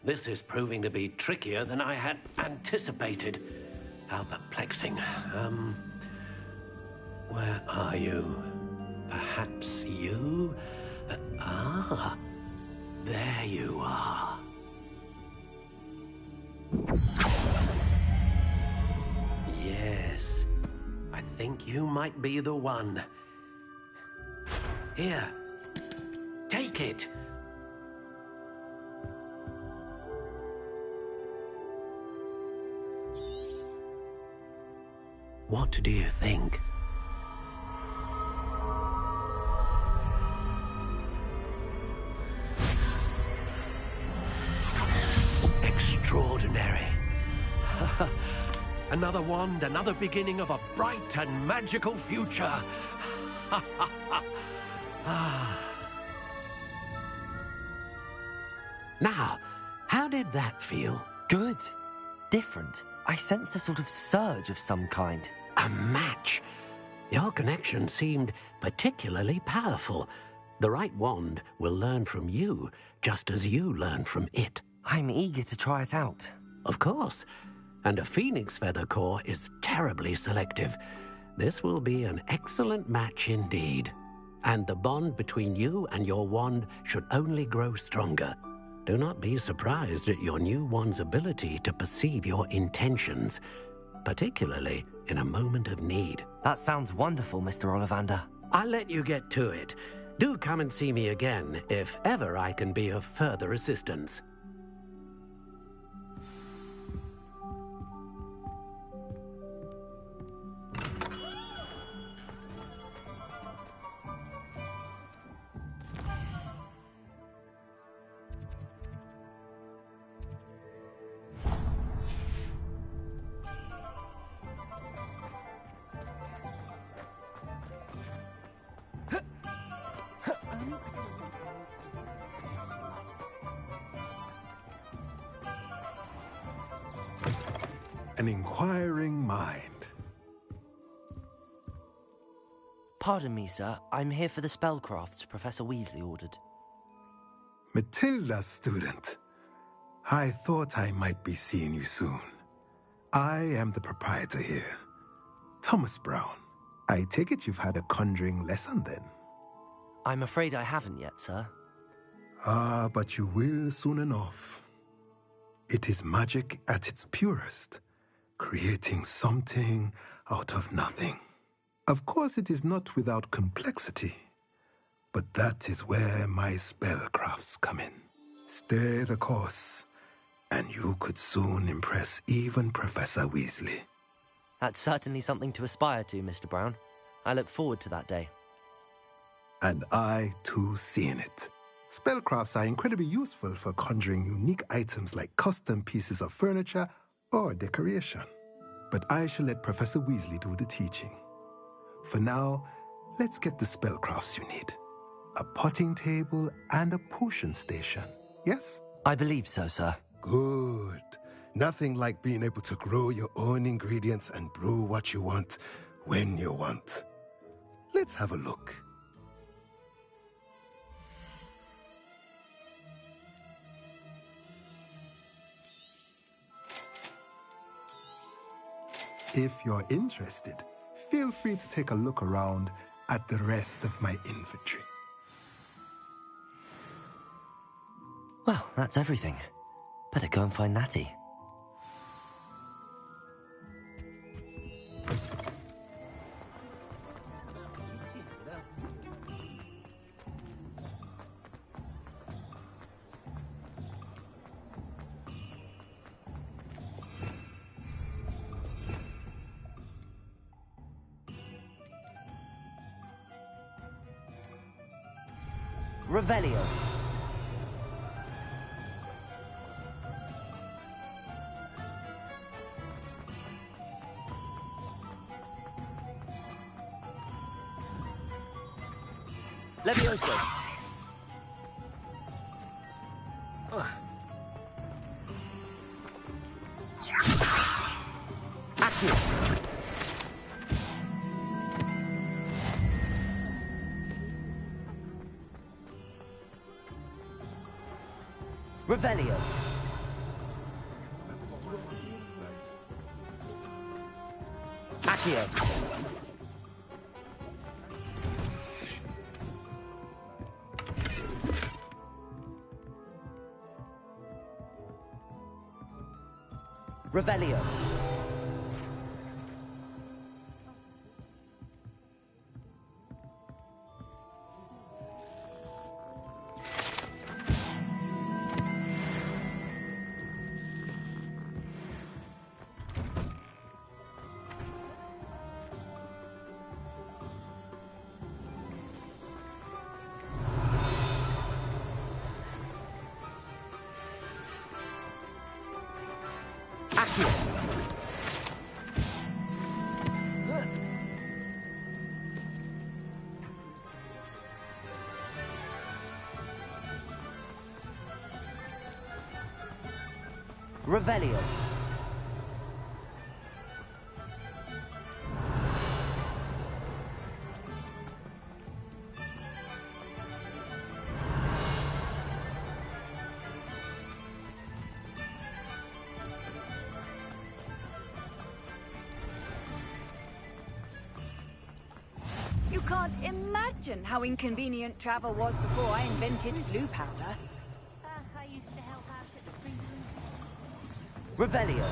This is proving to be trickier than I had anticipated. How perplexing. Where are you? Perhaps you? There you are. Yes, I think you might be the one. Here, take it. What do you think? Extraordinary. Another wand, another beginning of a bright and magical future. Now, how did that feel? Good. Different. I sensed a sort of surge of some kind. A match. Your connection seemed particularly powerful. The right wand will learn from you, just as you learn from it. I'm eager to try it out. Of course. And a phoenix feather core is terribly selective. This will be an excellent match indeed. And the bond between you and your wand should only grow stronger. Do not be surprised at your new wand's ability to perceive your intentions, particularly in a moment of need. That sounds wonderful, Mr. Ollivander. I'll let you get to it. Do come and see me again if ever I can be of further assistance. An inquiring mind. Pardon me, sir. I'm here for the spellcrafts Professor Weasley ordered. Matilda's student. I thought I might be seeing you soon. I am the proprietor here, Thomas Brown. I take it you've had a conjuring lesson then? I'm afraid I haven't yet, sir. Ah, but you will soon enough. It is magic at its purest, creating something out of nothing. Of course, it is not without complexity, but that is where my spellcrafts come in. Stay the course, and you could soon impress even Professor Weasley. That's certainly something to aspire to, Mr. Brown. I look forward to that day. And I, too, seeing it. Spellcrafts are incredibly useful for conjuring unique items like custom pieces of furniture or decoration. But I shall let Professor Weasley do the teaching. For now, let's get the spellcrafts you need. A potting table and a potion station, yes? I believe so, sir. Good. Nothing like being able to grow your own ingredients and brew what you want when you want. Let's have a look. If you're interested, feel free to take a look around at the rest of my inventory. Well, that's everything. Better go and find Natty. Revelio. Levioso. Accio. Revelio. Accio. Revelio. Accio. Revelio. You can't imagine how inconvenient travel was before I invented flu powder. I used to help out at the free Revelio.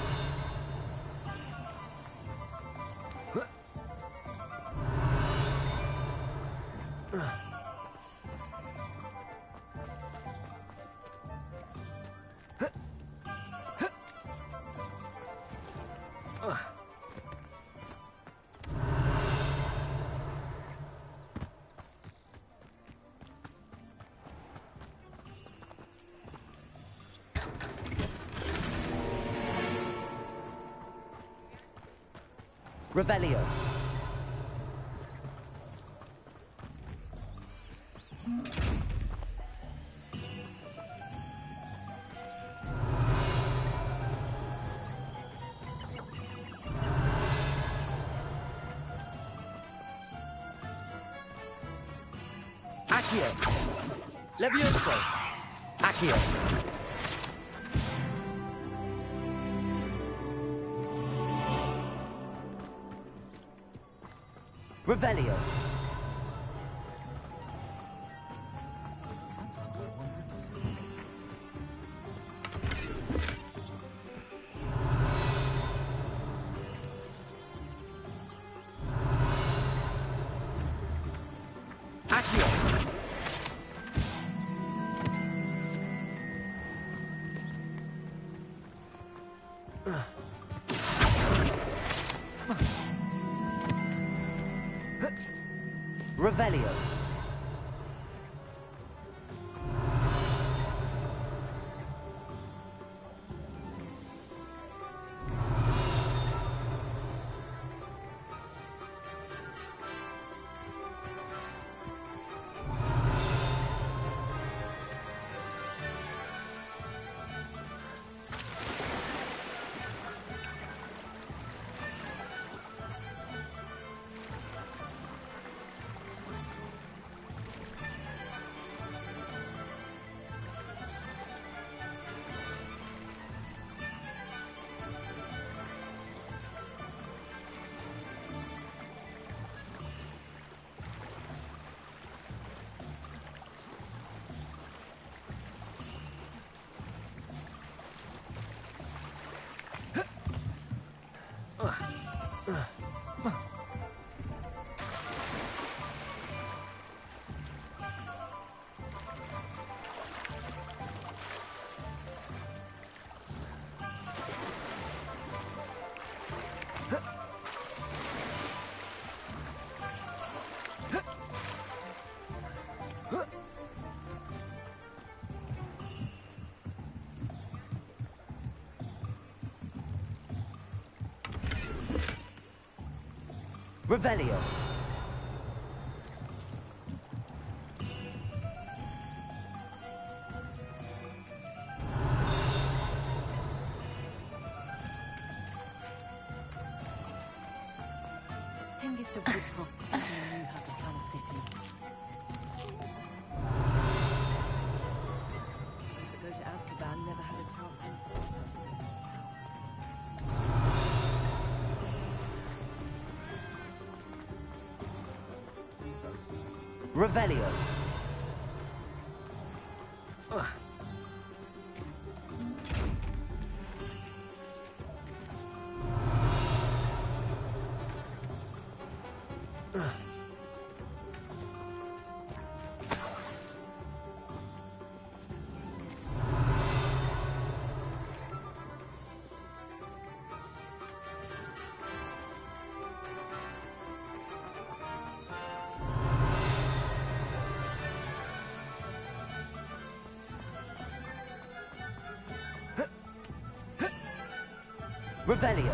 Revelio. Accio. Levioso. Accio. Revelio. Accio. Revelio. Revelio. Youngest of Woodcroft certainly knew how to plan a city. Those that go to Azkaban never had a crown. Revelio. Revelio.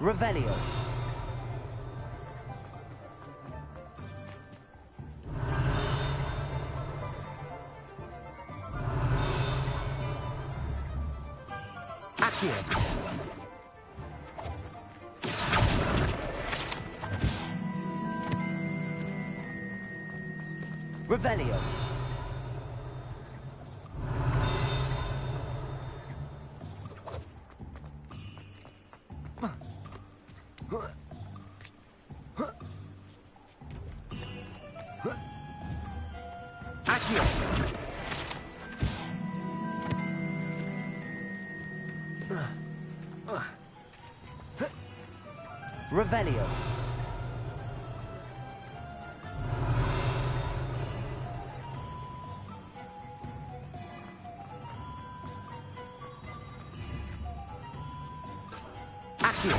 Revelio. Accio. Revelio. Accio. Revelio. Accio.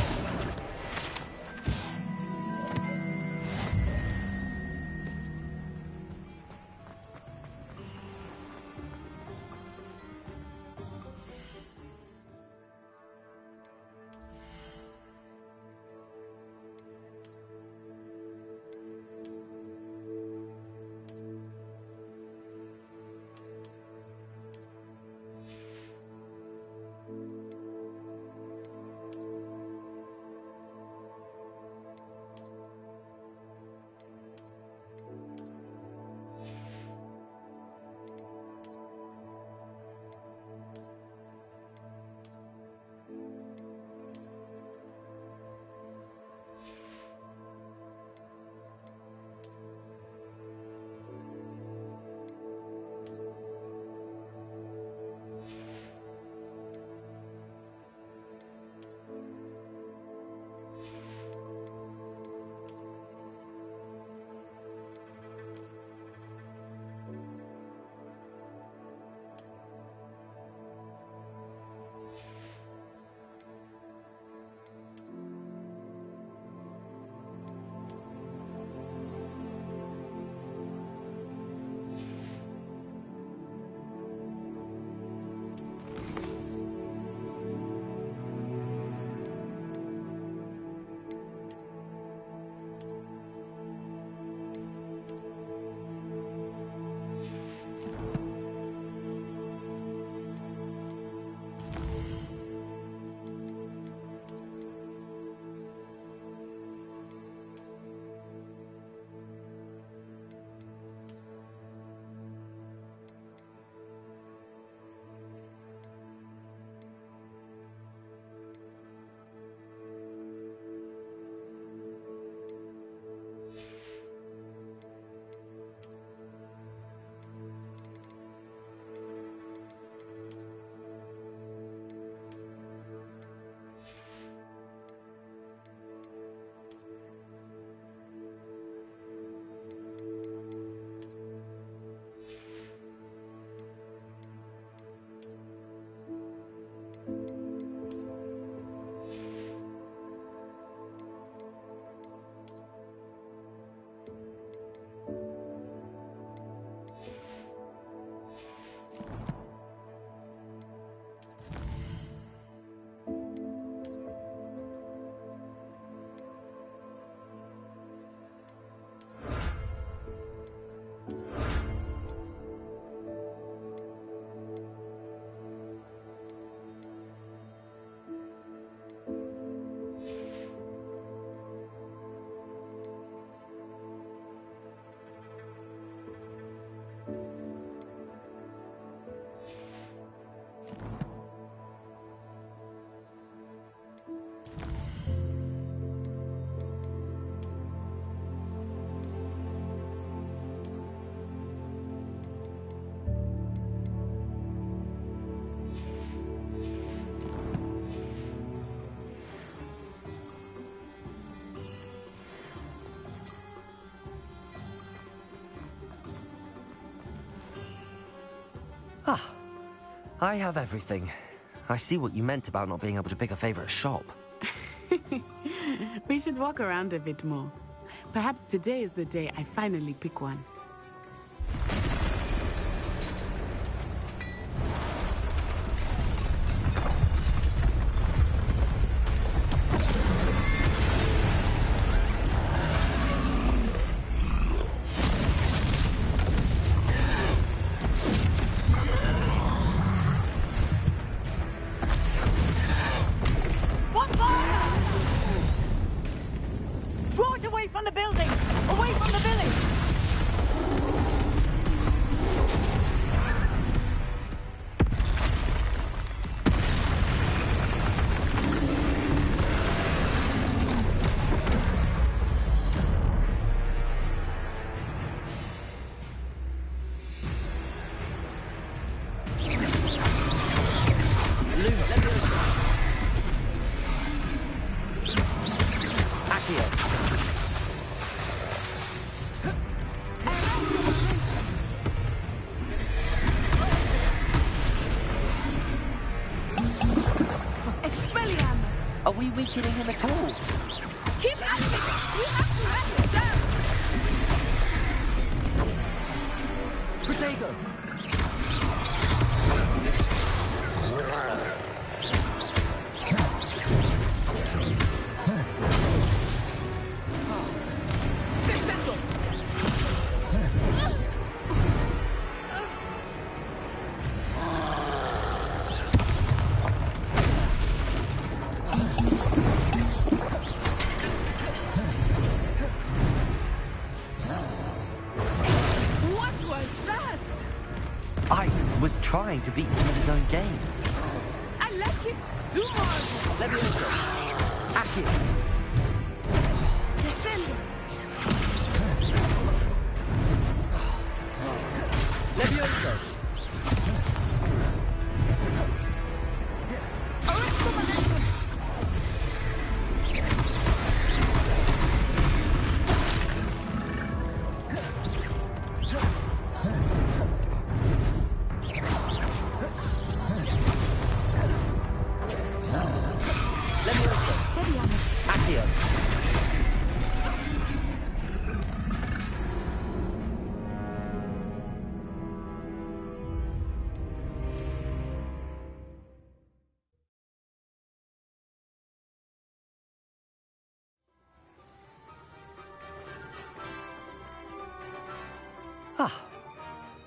I have everything. I see what you meant about not being able to pick a favorite shop. We should walk around a bit more. Perhaps today is the day I finally pick one. Draw it away from the building! Away from the village! Are we weakening him at all? Keep at it! We have to let it down! Protego! Trying to beat him at his own game. I like it. Do more. Levioso. Accio. Descendo. Levioso.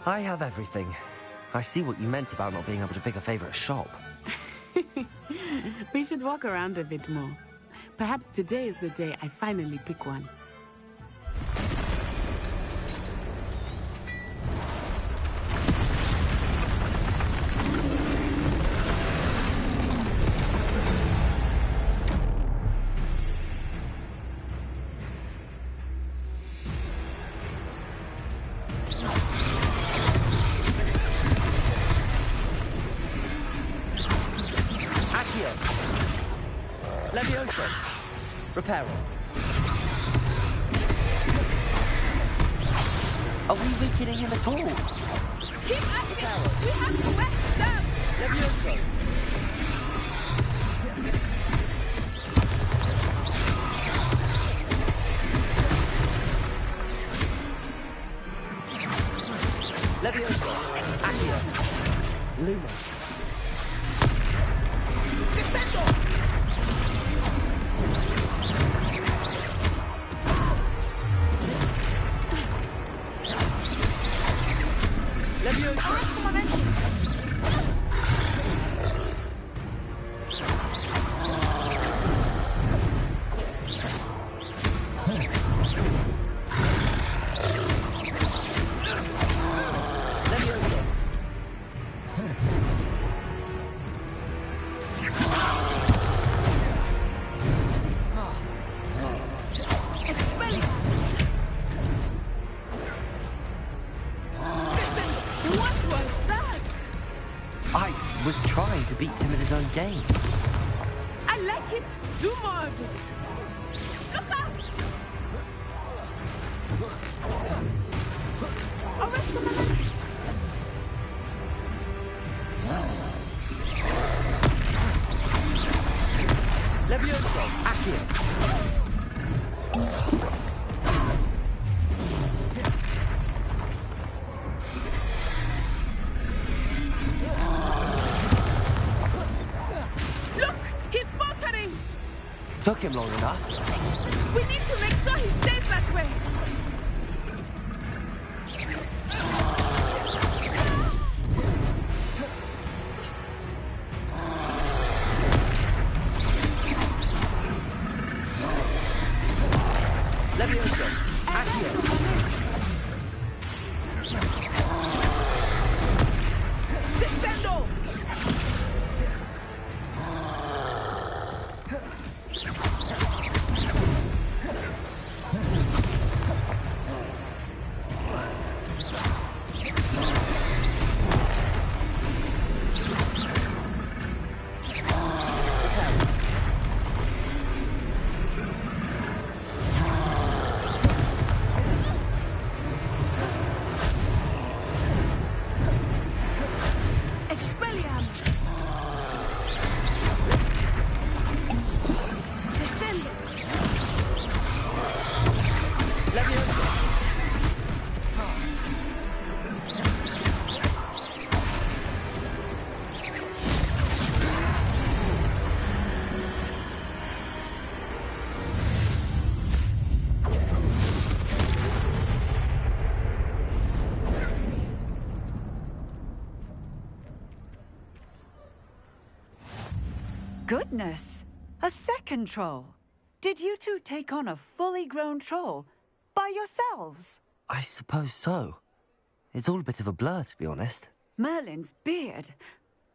I have everything. I see what you meant about not being able to pick a favorite shop. We should walk around a bit more. Perhaps today is the day I finally pick one. Levioso. Reparo. Are we weakening him at all? Keep at it! We have to let it down! Levioso. Levioso. Accio. Lumos. Descendo! Was trying to beat him at his own game. I like it. Do more of it. Look out! Arrest the momentum. Levioso! Accio! Look! He's faltering! Took him long enough. We need to make sure he stays that way! Levioso! Accio! Descendo! Expelliarmus! Descendo! Levioso! Goodness! A second troll! Did you two take on a fully grown troll by yourselves? I suppose so. It's all a bit of a blur, to be honest. Merlin's beard.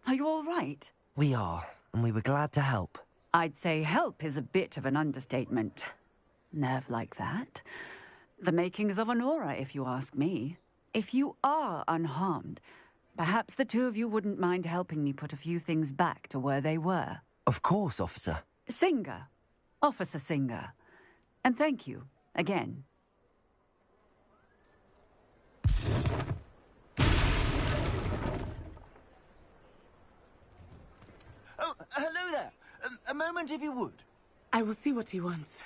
Are you all right? We are, and we were glad to help. I'd say help is a bit of an understatement. Nerve like that. The makings of an aura, if you ask me. If you are unharmed, perhaps the two of you wouldn't mind helping me put a few things back to where they were. Of course, officer. Singer. Officer Singer. And thank you, again. Oh, hello there. A moment, if you would. I will see what he wants.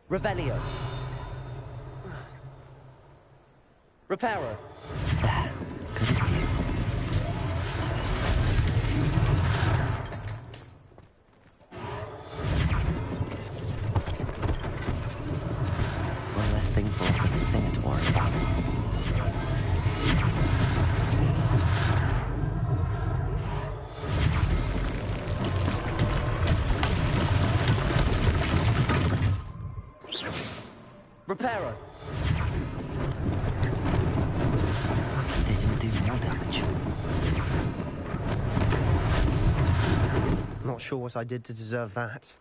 Revelio. Reparo. Good as new. One less thing for Officer Singer to worry about. Reparo. Lucky they didn't do more damage. Not sure what I did to deserve that.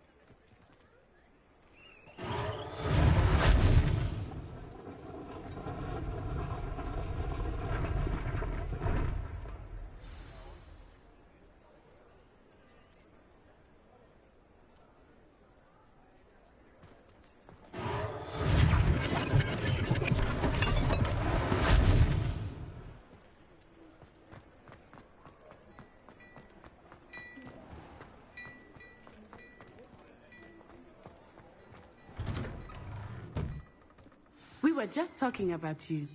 were just talking about you.